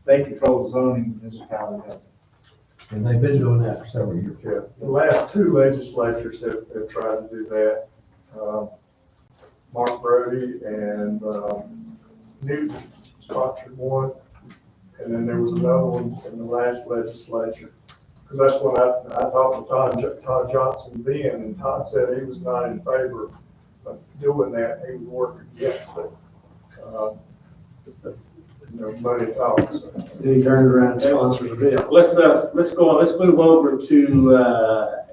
they control the zoning municipality. And they've been doing that for several years. Yeah, the last two legislatures have tried to do that. Mark Brody and Newton sponsored one. And then there was another one in the last legislature. Because that's when I talked to Todd Johnson then, and Todd said he was not in favor of doing that. He would work against it. Money talks. Then he turned around and sponsored a bill. Let's go on, let's move over to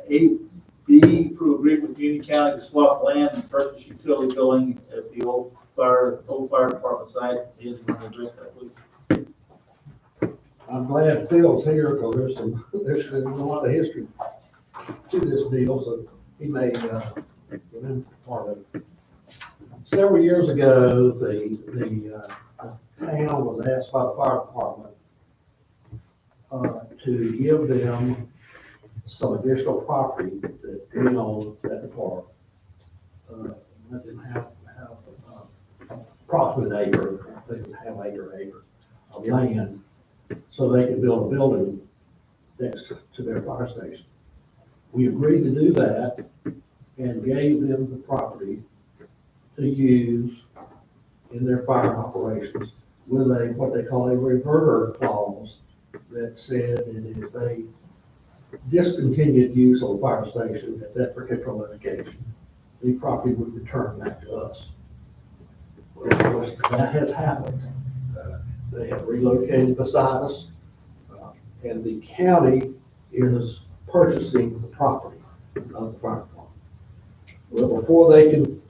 8B, approve agreement with Union County to swap land and purchase utility building at the old fire department site. Is you want to address that, please? I'm glad Phil's here because there's a lot of history to this deal, so he may get in part of it. Several years ago, the town was asked by the fire department to give them some additional property that we own at the park. Let them have approximately an acre, they would have acre of land, so they could build a building next to their fire station. We agreed to do that and gave them the property to use in their fire operations with what they call a reverter clause that said that if they discontinued use of the fire station at that particular location, the property would return back to us. Well, of course, that has happened. They have relocated beside us, and the county is purchasing the property of the fire department. Well, before they can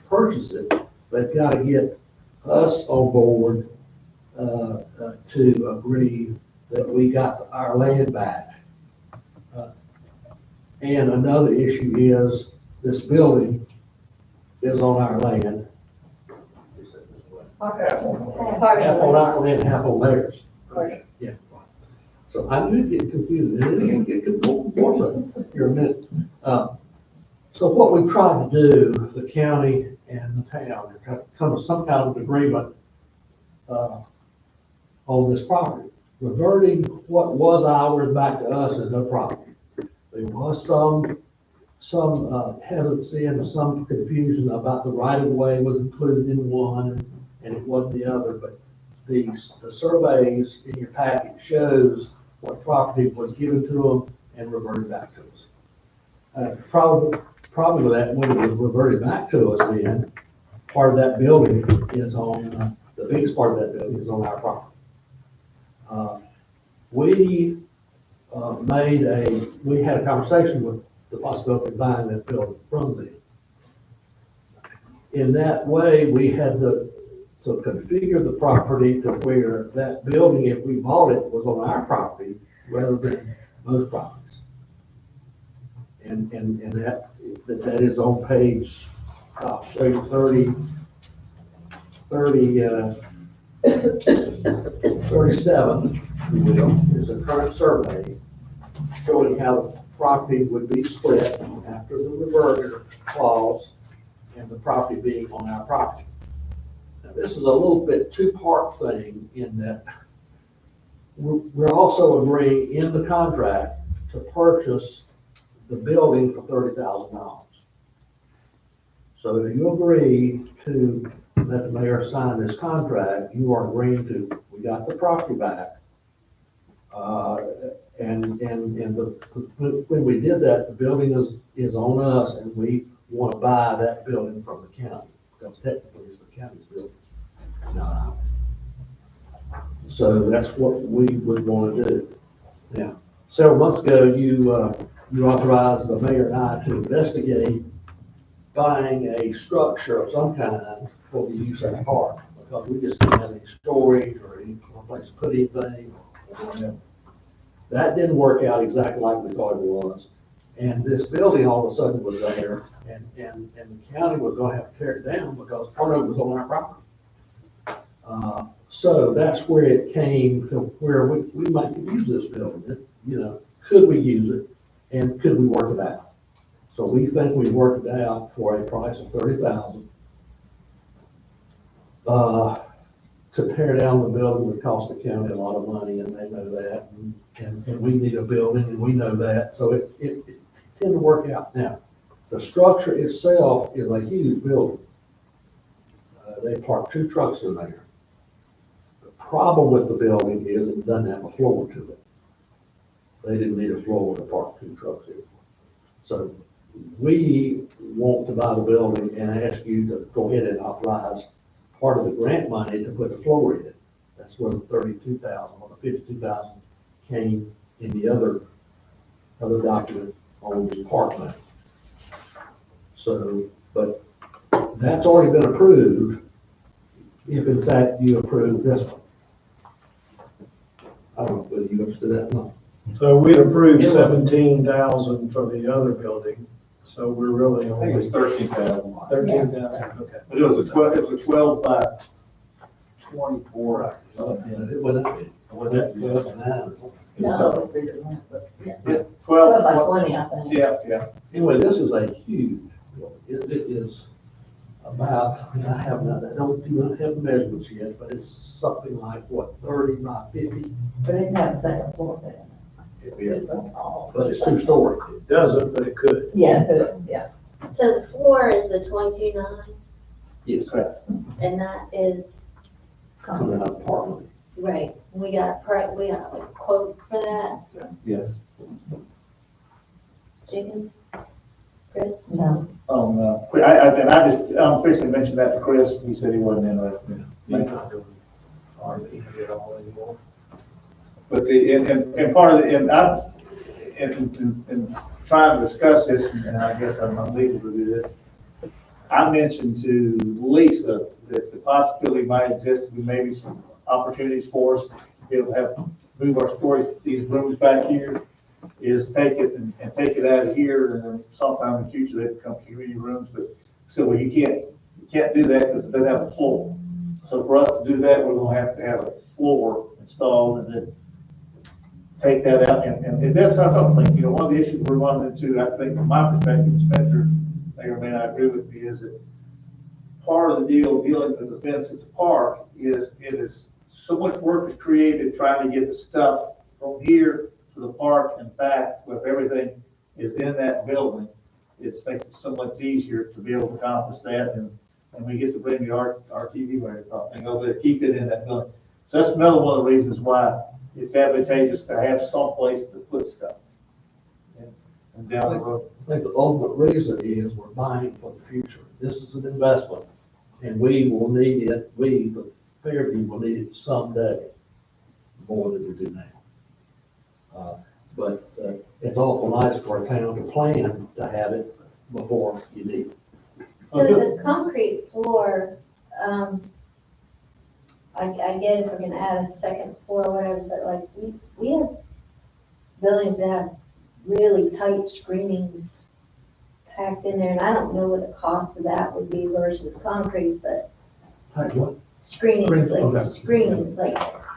purchase it, they've got to get us on board to agree that we got our land back. And another issue is this building is on our land. Half on our land, half on theirs. Partial. Yeah. So I do get confused, and it will get confused more so here in a minute. So what we tried to do, the county and the town, to come to some kind of agreement, on this property. Reverting what was ours back to us is no problem. There was some hesitancy and some confusion about the right of way was included in one and it wasn't the other, but the surveys in your packet shows what property was given to them and reverted back to us. Probably with that, when it was reverted back to us then, part of that building is on, the biggest part of that building is on our property. We had a conversation with the possibility of buying that building from them. In that way, we had to configure the property to where that building, if we bought it, was on our property rather than most properties. And that is on page 37, if you will, is a current survey showing how the property would be split after the reverter clause and the property being on our property. Now, this is a little bit two-part thing in that we're also agreeing in the contract to purchase the building for $30,000. So if you agree to let the mayor sign this contract, you are agreeing to, we got the property back. When we did that, the building is on us and we want to buy that building from the county, because technically it's the county's building, not ours. So that's what we would want to do. Now, several months ago, you authorized the mayor and I to investigate buying a structure of some kind for the use of the park, because we just didn't have any storage or any place to put anything or whatever. That didn't work out exactly like we thought it was. And this building all of a sudden was there, and the county was gonna have to tear it down because part of it was on our property. So that's where it came to where we might use this building. Could we use it and could we work it out? So we think we worked it out for a price of $30,000. To tear down the building would cost the county a lot of money, and they know that, and we need a building, and we know that, so it tend to work out. Now, the structure itself is a huge building. They park 2 trucks in there. The problem with the building is it doesn't have a floor to it. They didn't need a floor to park 2 trucks in. So we want to buy the building and ask you to go ahead and authorize part of the grant money to put the floor in it. That's where the $32,000 or the $52,000 came in the other document on the park money. So, but that's already been approved if in fact you approve this one. I don't know whether you understood that or not. So we approved 17,000 for the other building, so we're really I think it was only 13,000. 13,000, okay. But it was a 12 by 24. It wasn't that big. Was that? No, it's bigger than that, but yeah. 12 by 20, I think. Yeah. Anyway, this is a huge building. It is about, I do not have the measurements yet, but it's something like, 30 by 50? But it didn't have a second floor there. Yeah. It's so tall. But it's 2-story. It doesn't, but it could. Yeah, good, yeah. So the floor is the 22.9, Yes. and that is, Coming out of Parkland. right, we got a quote for that, Yes. Jacob? Chris? No, Oh, no. I just officially mentioned that to Chris. He said he wasn't interested. He's not doing hardly at all anymore. But and part of the, in trying to discuss this, and I guess I'm legal to do this, I mentioned to Lisa that the possibility might exist to be maybe some opportunities for us to be able to move our storage, these rooms back here, is take it and take it out of here, and then sometime in the future they become community rooms, but so you can't do that because it doesn't have a floor. So for us to do that, we're gonna have to have a floor installed, and then take that out, and that's how I think, one of the issues we're running into, I think from my perspective, Spencer may or may not agree with me, is that part of the deal dealing with the fence at the park is it is so much work is created trying to get the stuff from here to the park and back with everything is in that building. It makes it so much easier to be able to accomplish that, and we get to bring the RTV thing over there, keep it in that building. So that's another one of the reasons why it's advantageous to have some place to put stuff. And down the road. I think the ultimate reason is we're buying for the future. This is an investment, and we will need it, the Fairview will need it someday more than we do now. But it's awful nice for a town to plan to have it before you need it. So the concrete floor, I get if we're gonna add a second floor or whatever, but like, we have buildings that have really tight screenings packed in there, and I don't know what the cost of that would be versus concrete, but Hey, what? screenings, Okay. like screenings, like,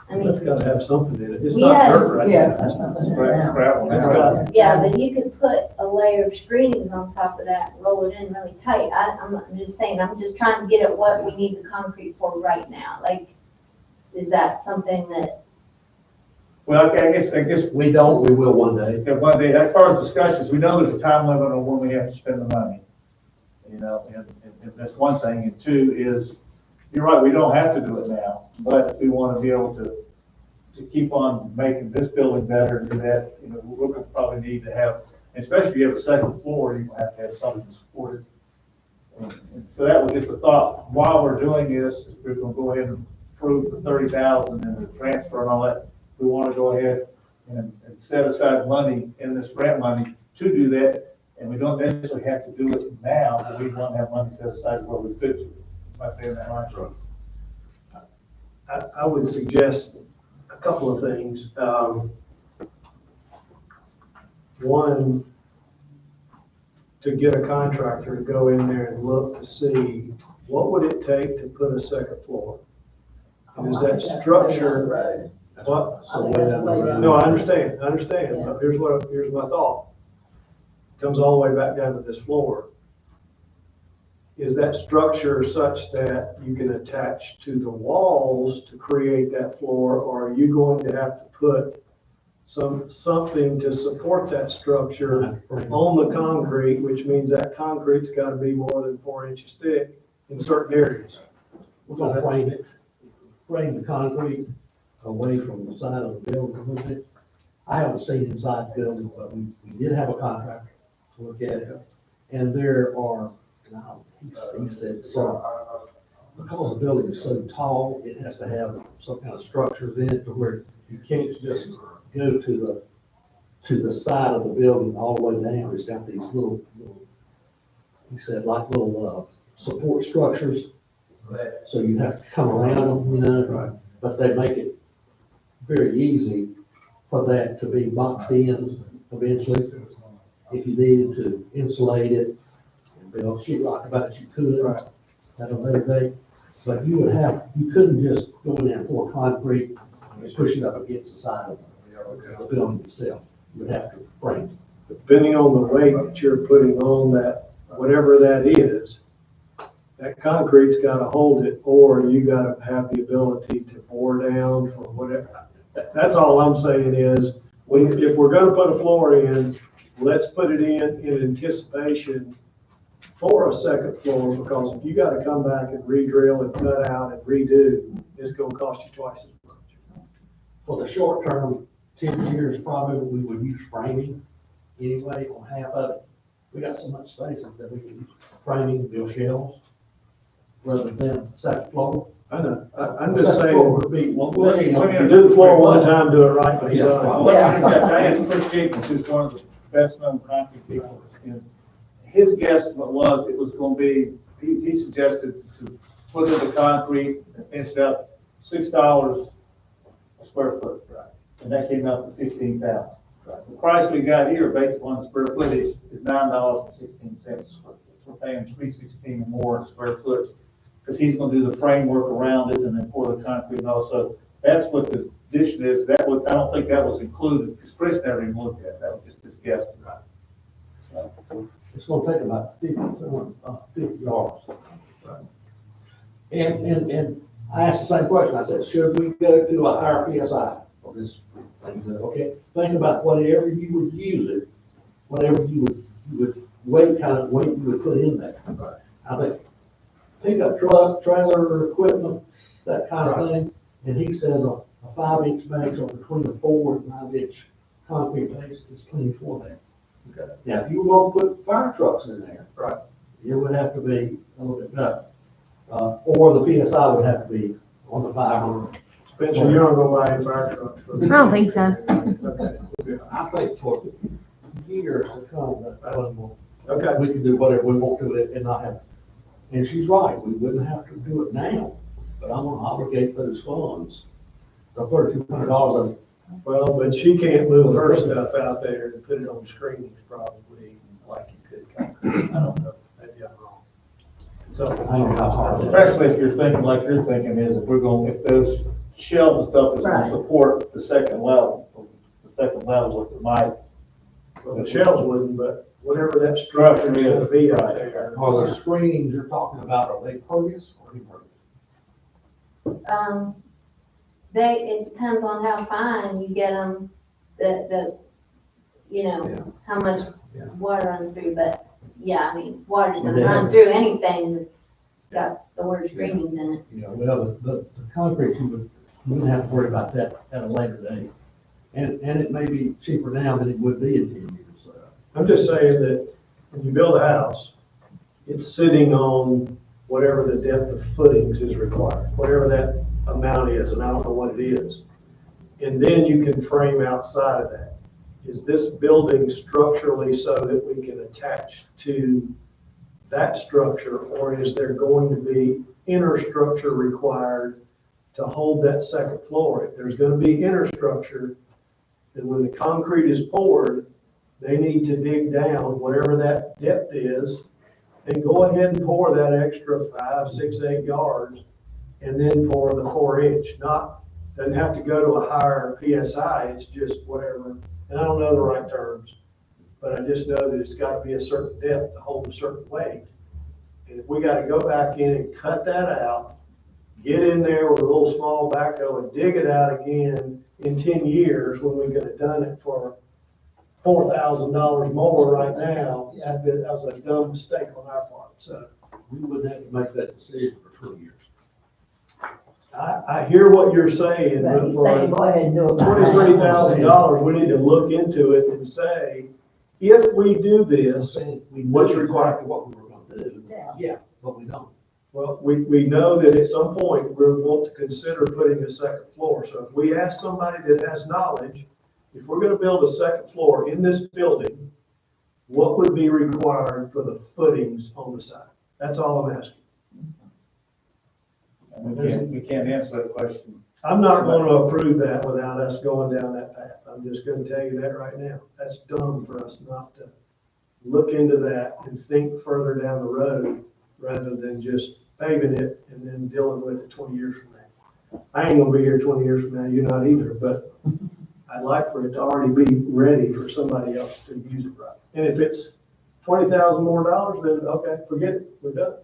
I mean, That's gotta have something in it. It's We not have- dirt right Yes, now. that's something. It's gravel. It's got, yeah, but you could put a layer of screenings on top of that, and roll it in really tight. I'm just saying, I'm just trying to get at what we need the concrete for right now, like, is that something that, Well, I guess We don't, we will one day. that one day, as far as discussions, we know there's a time limit on when we have to spend the money. And that's one thing, and two is, you're right, we don't have to do it now, but if we want to be able to keep on making this building better and do that, we're gonna probably need to have, especially if you have a second floor, you're gonna have something to support it. And so that was just a thought, while we're doing this, we're gonna go ahead and approve the 30,000 and the transfer and all that. We want to go ahead and set aside money in this grant money to do that, and we don't necessarily have to do it now, but we want to have money set aside where we could do it. Am I saying that right? I would suggest a couple of things. One, to get a contractor to go in there and look to see what would it take to put a second floor? And is that structure, what? So way down the road. No, I understand, but here's my thought. Comes all the way back down to this floor. Is that structure such that you can attach to the walls to create that floor, or are you going to have to put something to support that structure on the concrete, which means that concrete's gotta be more than 4 inches thick in certain areas? We're gonna frame the concrete away from the side of the building a little bit. I haven't seen inside the building, but we did have a contractor to look at it. And there are, he said, so, because the building is so tall, it has to have some kind of structures in it to where you can't just go to the side of the building all the way down. It's got these little, he said, like little, support structures. So you have to come around them, Right. but they make it very easy for that to be boxed in eventually. If you needed to insulate it and build sheetrock about it, you could, at a later date. But you couldn't just go in there and pour concrete and push it up against the side of the building itself. You would have to frame it. Depending on the weight that you're putting on that, whatever that is, that concrete's gotta hold it, or you gotta have the ability to bore down for whatever. That's all I'm saying is, if we're gonna put a floor in, let's put it in anticipation for a second floor, because if you gotta come back and re-drill and cut out and redo, it's gonna cost you twice as much. For the short term, 10 years probably, we would use framing anyway on half of it. We got so much space that we can use framing, build shelves, rather than second floor. I know, I'm just Second saying, floor would be one way. do the floor one time, do it right, and be done. Well, I asked Chris Jacobs, who's one of the best known concrete people, and his guesstimate was it was gonna be, he suggested to put in the concrete and finish it up, $6 a square foot. And that came out to 15,000. The price we got here, based upon the square footage, is $9.16 a square foot. We're paying $3.16 more a square foot, because he's gonna do the framework around it and then pour the concrete, and also, that's what the addition is, that was, I don't think that was included, because Chris never even looked at it, that was just his guess. It's gonna take about 50 yards. And I asked the same question, I said, should we go to a higher PSI for this thing? He said, okay, think about whatever you would use it, whatever you would kind of weight you would put in there. I think pickup truck, trailer, equipment, that kind of thing, and he says a 5-inch base or between a 4 and 5-inch concrete base is plenty for that. Okay. Now, if you were going to put fire trucks in there, Right. it would have to be a little bit better. Or the PSI would have to be on the 500. Spencer, you're not gonna buy any fire trucks for I don't think so. Okay. I think for years to come, Okay. we can do whatever we want to it and not have. And she's right, we wouldn't have to do it now, but I'm gonna obligate those funds, the $3,200 Well, but she can't move her stuff out there and put it on screens probably like you could concrete. I don't know, maybe I'm wrong. So, I don't know how hard it is. Especially if you're thinking like you're thinking is, if we're going, if those shelves and stuff is gonna Right. support the second level with the mic. well, the shelves wouldn't, but whatever that structure is gonna be out there. Are the screenings you're talking about, are they pervious or impervious? It depends on how fine you get them, Yeah. how much Yeah. water runs through, but, yeah, I mean, water's gonna They run have- through anything that's got the word screenings in it. You know, well, the concrete, you wouldn't have to worry about that at a later date. And it may be cheaper now than it would be in 10 years. I'm just saying that when you build a house, it's sitting on whatever the depth of footings is required, whatever that amount is, and I don't know what it is. And then you can frame outside of that. Is this building structurally so that we can attach to that structure, or is there going to be inner structure required to hold that second floor? If there's gonna be inner structure, then when the concrete is poured, they need to dig down whatever that depth is and go ahead and pour that extra 5, 6, 8 yards and then pour the 4-inch. Doesn't have to go to a higher PSI, it's just whatever. And I don't know the right terms, but I just know that it's got to be a certain depth to hold a certain weight. And if we got to go back in and cut that out, get in there with a little small backhoe and dig it out again in 10 years when we could have done it for $4,000 more right now, that was a dumb mistake on our part. So We wouldn't have to make that decision for 20 years. I hear what you're saying, But but he's for saying, go ahead and do it. by now. $23,000, we need to look into it and say, if we do this, what's required? What we were gonna do. Yeah. But we don't. Well, we know that at some point, we'll want to consider putting a second floor. So if we ask somebody that has knowledge, if we're gonna build a second floor in this building, what would be required for the footings on the side? That's all I'm asking. And we can't answer that question. I'm not gonna approve that without us going down that path. I'm just gonna tell you that right now. That's dumb for us not to look into that and think further down the road rather than just paving it and then dealing with it 20 years from now. I ain't gonna be here 20 years from now, you're not either, but I'd like for it to already be ready for somebody else to use it right. And if it's $20,000 more, then okay, forget it, we're done.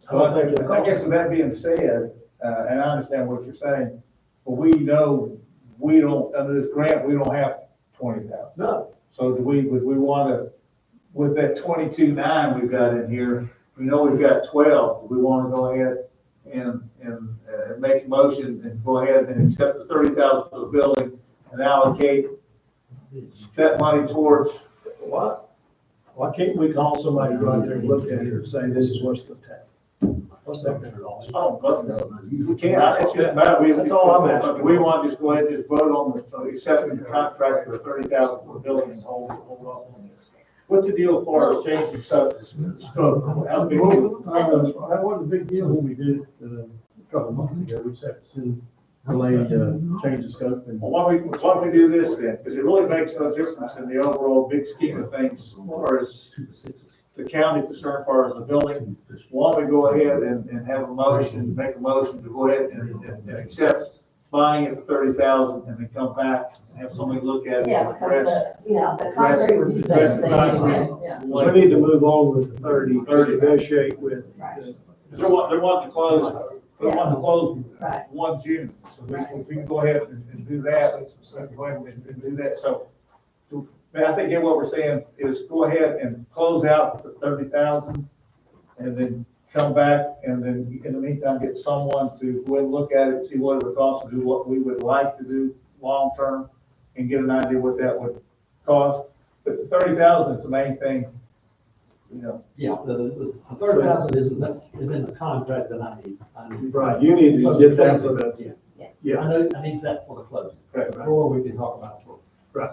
I don't think it'll I cost. guess with that being said, and I understand what you're saying, but we know we don't, under this grant, we don't have 20,000. No, So would we want to, with that 22.9 we've got in here, we know we've got 12, do we want to go ahead and make a motion and go ahead and accept the 30,000 for the building and allocate that money towards what? Why can't we call somebody to go out there and look at it and say, this is what's gonna take? What's that gonna cost? Oh, but we can't, it's just about, That's all I'm asking. we want to just go ahead and just vote on accepting the contract for 30,000 for the building and hold off on this. What's the deal for us changing scope? How big? That wasn't a big deal when we did it a couple months ago. We just had to send the lady to change the scope and. Well, why don't we do this then? Because it really makes no difference in the overall big scheme of things as far as the county concerned, as far as the building. Why don't we go ahead and have a motion, make a motion to go ahead and accept buying it for 30,000 and then come back and have somebody look at it. Yeah, and because address- the concrete was the address same the thing, concrete. yeah. So we need to move on with the 30, negotiate with. Right. They're wanting to close, they want to close Right. 1 June, so we can go ahead and do that, so go ahead and do that, so. I think what we're saying is go ahead and close out the 30,000, and then come back, and then in the meantime, get someone to go and look at it, see what it would cost to do what we would like to do long-term, and get an idea what that would cost. But the 30,000 is the main thing, you know. Yeah, the 30,000 is in the contract that I need. Right, you need to get that for the, Yeah. yeah, I need that for the closing. Correct. Before we can talk about it. right,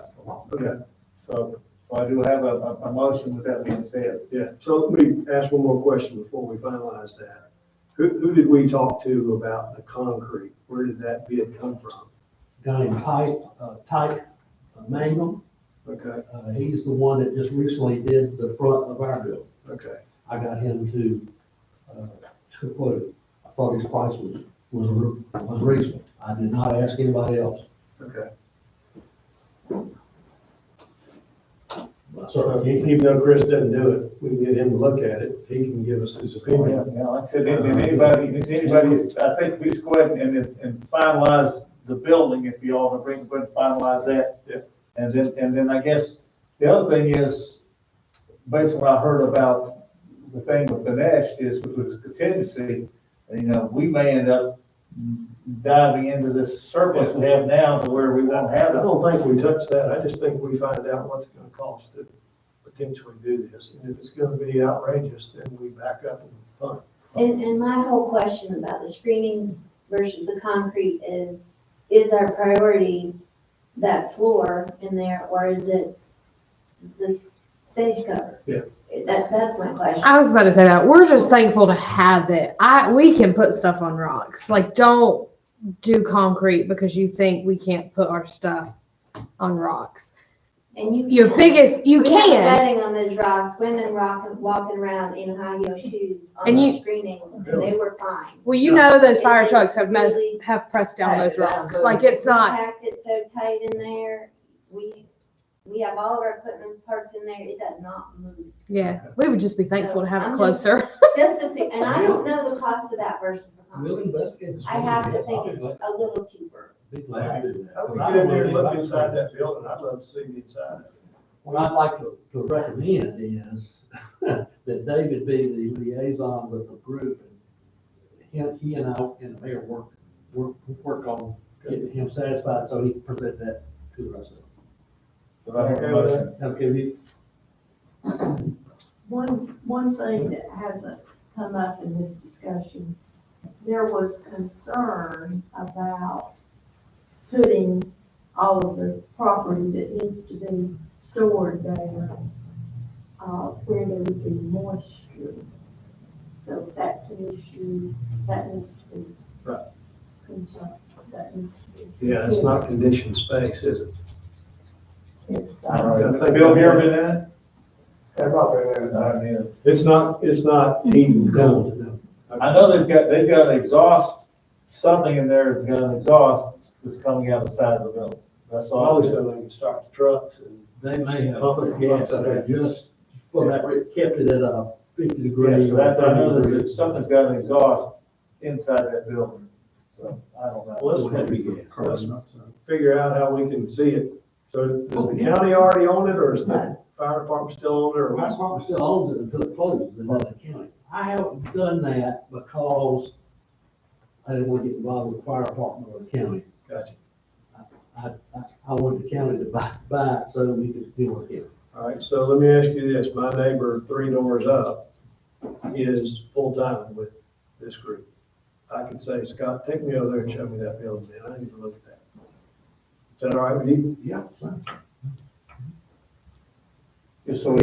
okay, So I do have a motion with that being said. yeah. So let me ask one more question before we finalize that. Who did we talk to about the concrete? Where did that bid come from? Guy named Tyke Mangum, Okay, he's the one that just recently did the front of our building. okay, I got him to quote it. I thought his price was reasonable. I did not ask anybody else. okay. But So certainly, even though Chris doesn't do it, we can get him to look at it. He can give us his opinion. Yeah, like I said, if anybody, I think we just go ahead and finalize the building, if you all are going to finalize that. Yeah. And then I guess the other thing is, based on what I heard about the thing with Ganesh is with this contingency, you know, we may end up diving into this surplus we have now to where we won't I have it. don't think we touch that. I just think we find out what's it gonna cost to potentially do this. And if it's gonna be outrageous, then we back up and fund. And my whole question about the screenings versus the concrete is our priority that floor in there, or is it the stage cover? Yeah. That's my question. I was about to say that. We're just thankful to have it. We can put stuff on rocks. Like, don't do concrete because you think we can't put our stuff on rocks. And you Your biggest, you we have can. bedding on those rocks, women walking around in high heel shoes on And the screenings, and they were fine. Well, you know those fire It is trucks have really- pressed down those rocks. Exactly. Like, it's not. Packed it so tight in there. We have all of our equipment parked in there. It does not move. Yeah, we would just be thankful to have I'm it just- closer. Just to see, and I don't know the cost of that versus the we'll concrete. investigate. the I have to screening. think it's a little cheaper. Be glad to do that. I would get in there and look inside that building. I'd love to see the inside of it. What I'd like to recommend is that David be the liaison with the group. And he and I and the mayor work on getting him satisfied so he can present that to the rest of them. So I have a motion. Okay, we, One thing that hasn't come up in this discussion, there was concern about putting all of the property that needs to be stored there, where there would be moisture. So that's an issue that needs to be Right. concerned, that needs to be. Yeah, it's not conditioned space, is it? It's, All right. Bill, you ever been in it? Have not been in it. I mean, It's not heating down. I know they've got an exhaust, something in there that's got an exhaust that's coming out the side of the building. That's all. Probably so they can start the trucks and. they may have put gas up there just for that, kept it at 50 Yeah, degrees. so that, I know that something's got an exhaust inside that building, so I don't know. Well, It would have to be gas. let's figure out how we can see it. So does the county already own it, or is the No. fire department still own it, or My what's? department still owns it until it closes in Northern County. I haven't done that because I didn't want to get involved with the fire department or the county. Gotcha. I wanted the county to buy it so we could deal with it. All right, so let me ask you this, my neighbor 3 doors up is full-time with this group. I could say, Scott, take me over there and show me that building, man, I need to look at that. Is that all right with you? Yeah. Just so we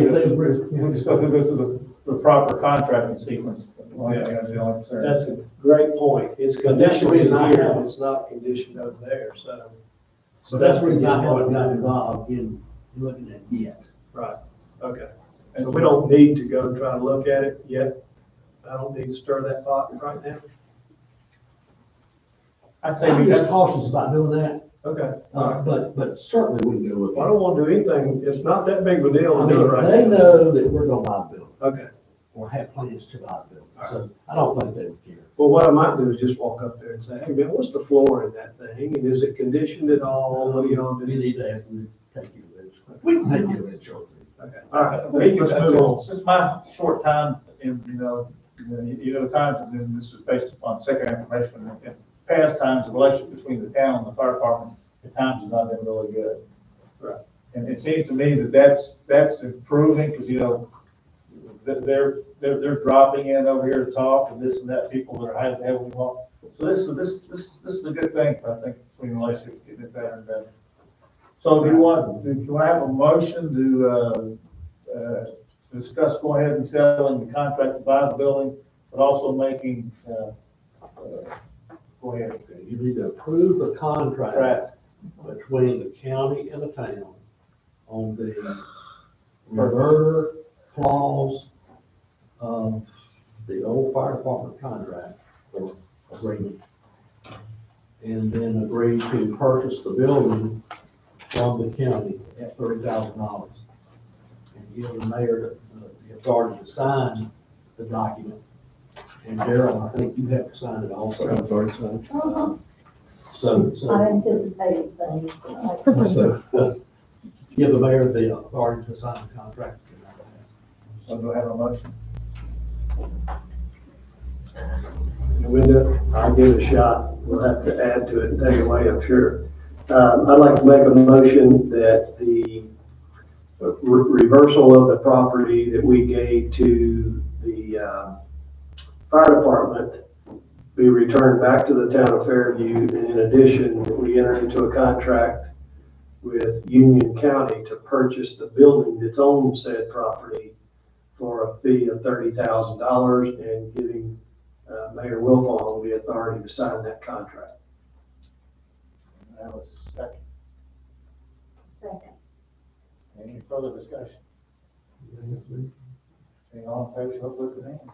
just go through the proper contracting sequence. That's a great point, it's conditioned in here, it's not conditioned over there, so. So that's the reason I haven't got involved in looking at it yet. Right, okay. So we don't need to go try to look at it yet? I don't need to stir that pot right now? I say I'm we just got, cautious about doing that, Okay. but certainly we can go with I don't it. want to do anything, it's not that big of a deal I to mean, do it right they now. know that we're gonna buy a building, Okay, or have plans to buy a building, so I don't think they would care. well, what I might do is just walk up there and say, hey, man, what's the floor in that thing, and is it conditioned at all, what do y'all You do? need to ask them to take you to it. We can take you to it shortly. Okay. all right, Let's move on. since my short time in, times, and then this is based upon secondary information, in past times, the relationship between the town and the fire department at times has not been really good. Right. And it seems to me that that's improving, because, they're dropping in over here to talk, and this and that, people that are heavily involved. So this is a good thing, I think, between the relationship, getting it better and better. So do I have a motion to discuss going ahead and selling the contract to buy the building, but also making, go ahead. You need to approve the contract between the county and the town on the reverter clause of the old fire department contract or agreement. And then agree to purchase the building from the county at $30,000. And give the mayor the authority to sign the document. And Darryl, I think you have to sign it also. I've already signed. So, I anticipate things. so give the mayor the authority to sign the contract. So do I have a motion? I'll give it a shot, we'll have to add to it and take away, I'm sure. I'd like to make a motion that the reversal of the property that we gave to the fire department be returned back to the town of Fairview, and in addition, we enter into a contract with Union County to purchase the building that's on said property for a fee of $30,000, and giving Mayor Wilfong the authority to sign that contract. I have a second. Second. Any further discussion? Seeing all in favor, show of the hands.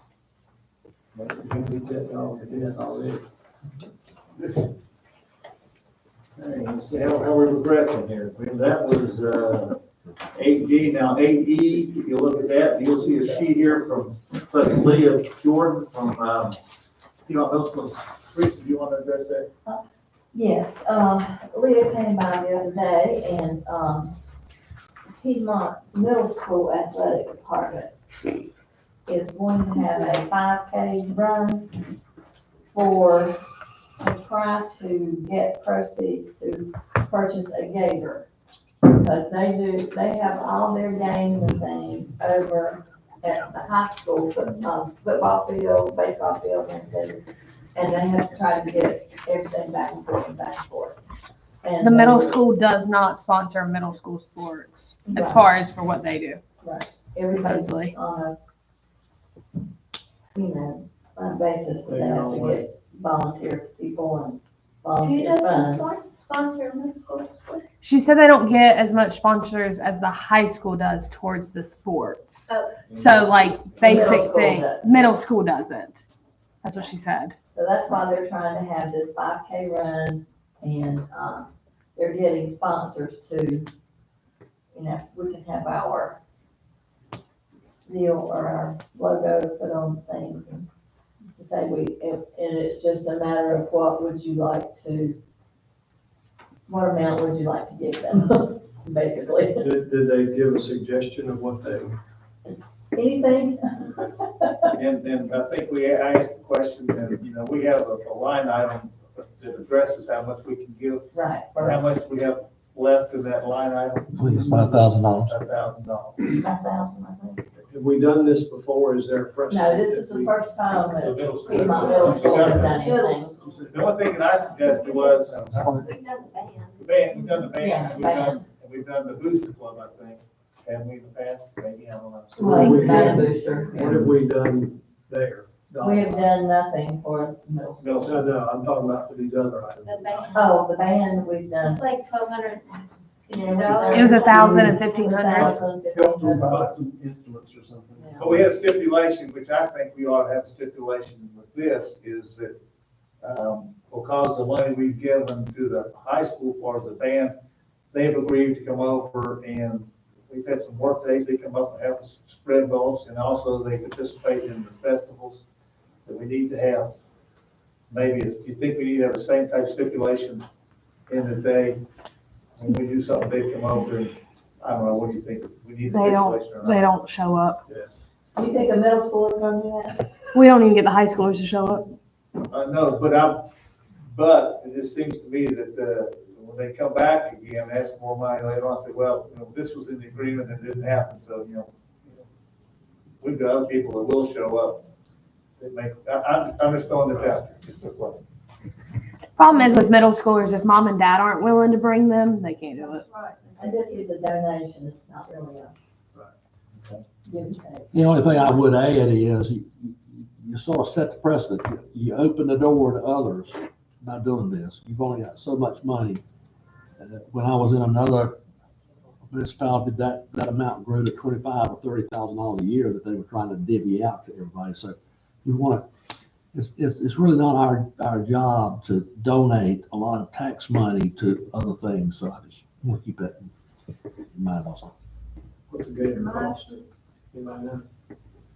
Hey, let's see how we're progressing here. That was 8G. Now 8E, if you look at that, you'll see a sheet here from Leah Jordan from Piedmont Middle School. Teresa, do you want to address that? Yes, Leah came by the other day, and Piedmont Middle School Athletic Department is going to have a 5K run to try to get proceeds to purchase a gator. Because they have all their games and things over at the high school, football field, baseball field, and everything. And they have to try to get everything back and forth and back and forth. And The middle school does not sponsor middle school sports as Right. far as for what they do. Right, everybody's Supposedly. on a basis that they have to get volunteer people and Who volunteer doesn't funds. sponsor middle school sports? She said they don't get as much sponsors as the high school does towards the sports. Oh. So like Middle basic school thing, does. middle school doesn't. That's what she said. So that's why they're trying to have this 5K run, and, they're getting sponsors to, we can have our seal or our logo put on things, and to say and it's just a matter of what amount would you like to give them, basically. Did they give a suggestion of what they? Anything? And I think I asked the question, and, we have a line item that addresses how much we can give, Right, or how much we have left in that line item. I think it's $5,000. $5,000. 5,000, I think. Have we done this before? Is there a precedent? No, this is the first time So that middle school. Piedmont Middle School has done anything. The only thing that I suggested was, We've done the band. we've done the band, Yeah, and we've done the booster club, I think. Have we in the past? Maybe, I don't know. Well, band booster. What have we done there? We have done nothing for middle school. Middle school. No, I'm talking about for these other items. The band. Oh, the band we've done. It's like $1,250. It was 1,000 and 1,500. 1,000, Help them 1,500. buy some instruments or something. But we had a stipulation, which I think we ought to have a stipulation with this, is that, because the money we've given to the high school for the band, they've agreed to come over, and we've had some work days. They come up and have us spread bowls, and also they participate in the festivals that we need to have. Maybe, do you think we need to have the same type of stipulation in the day when we do something, they come over and, I don't know, what do you think? We need a They stipulation or not? They don't show up. Do you think a middle school is gonna do that? We don't even get the high schoolers to show up. No, but it just seems to me that, when they come back again, and ask for more money later on, say, well, this was in the agreement and it didn't happen, so, we've got other people that will show up. I'm just throwing this out, just a question. Problem is with middle schoolers, if mom and dad aren't willing to bring them, they can't do it. Right. And this is a donation, it's not really a give and take. The only thing I would add is you sort of set the precedent. You open the door to others by doing this. You've only got so much money. When I was in another municipality, that amount grew to $25,000 or $30,000 a year that they were trying to divvy out to everybody. So we want it's really not our job to donate a lot of tax money to other things. So I just want to keep that in mind also. What's the greater cost? Anybody know?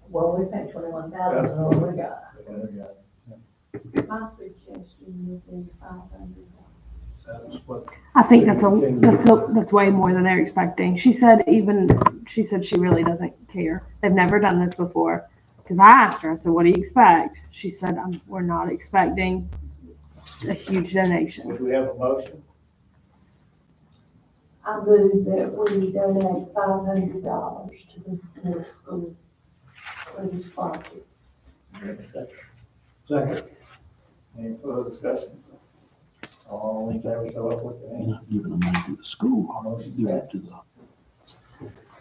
Well, we paid 21,000 and all we got. My suggestion would be $500. That's what, I think that's way more than they're expecting. She said she really doesn't care. They've never done this before. Because I asked her, I said, what do you expect? She said, we're not expecting a huge donation. Do we have a motion? I move that we donate $500 to the middle school for this project. second, Any further discussion? All in favor, show up with the You're hand. not giving the money to the school. Motion You give it passed. to the.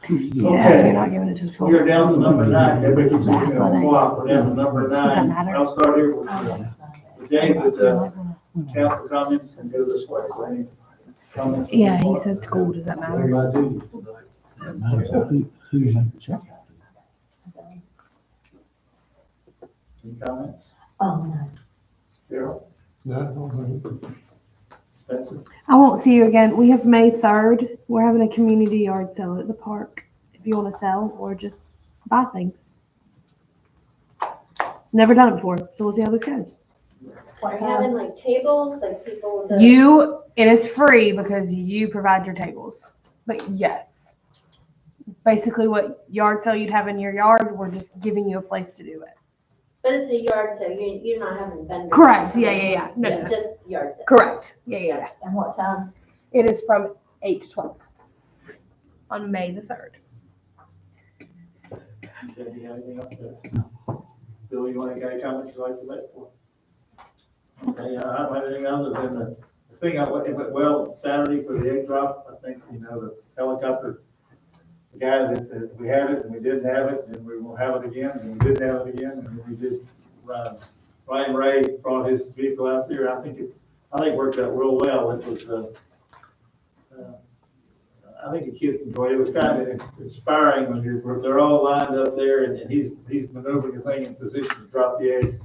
Yeah, you're not giving it to the school. We are down to number 9. Everybody keeps saying swap. We're down to number 9. Does that matter? I'll start here with Dave with the council comments and go this way. So any comments? Yeah, he said school. Does that matter? everybody do tonight. That matters. Who you make the check out to? Any comments? Oh, no. Carol? No, Spencer? I won't see you again. We have May 3rd. We're having a community yard sale at the park. If you want to sell or just buy things. Never done it before, so we'll see how this goes. Are you having like tables, like people with It is free because you provide your tables. But yes, basically what yard sale you'd have in your yard, we're just giving you a place to do it. But it's a yard sale, you're not having vendors. Correct. Yeah. No. Just yard sale. Correct. Yeah. And what time? It is from 8 to 12 on May the 3rd. Okay, do you have anything else to? Bill, you want any comments you'd like to make for? Okay, I don't have anything other than the thing, it went well Saturday for the egg drop. I think, the helicopter, the guy that we had it and we didn't have it, and we will have it again, and we didn't have it again, and then we did, Ryan Ray brought his vehicle out there. I think it worked out real well. It was, I think the kids enjoyed it. It was kind of inspiring when they're all lined up there and he's maneuvering the thing in position to drop the eggs.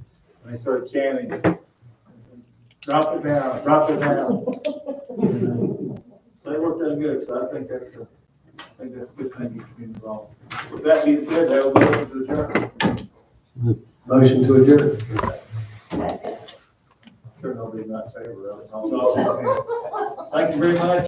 And they started chanting, drop it down, drop it down. So it worked out good. So I think that's a good thing you can be involved. With that being said, I will motion to adjourn. motion to adjourn. Sure nobody's not favor of it. Thank you very much.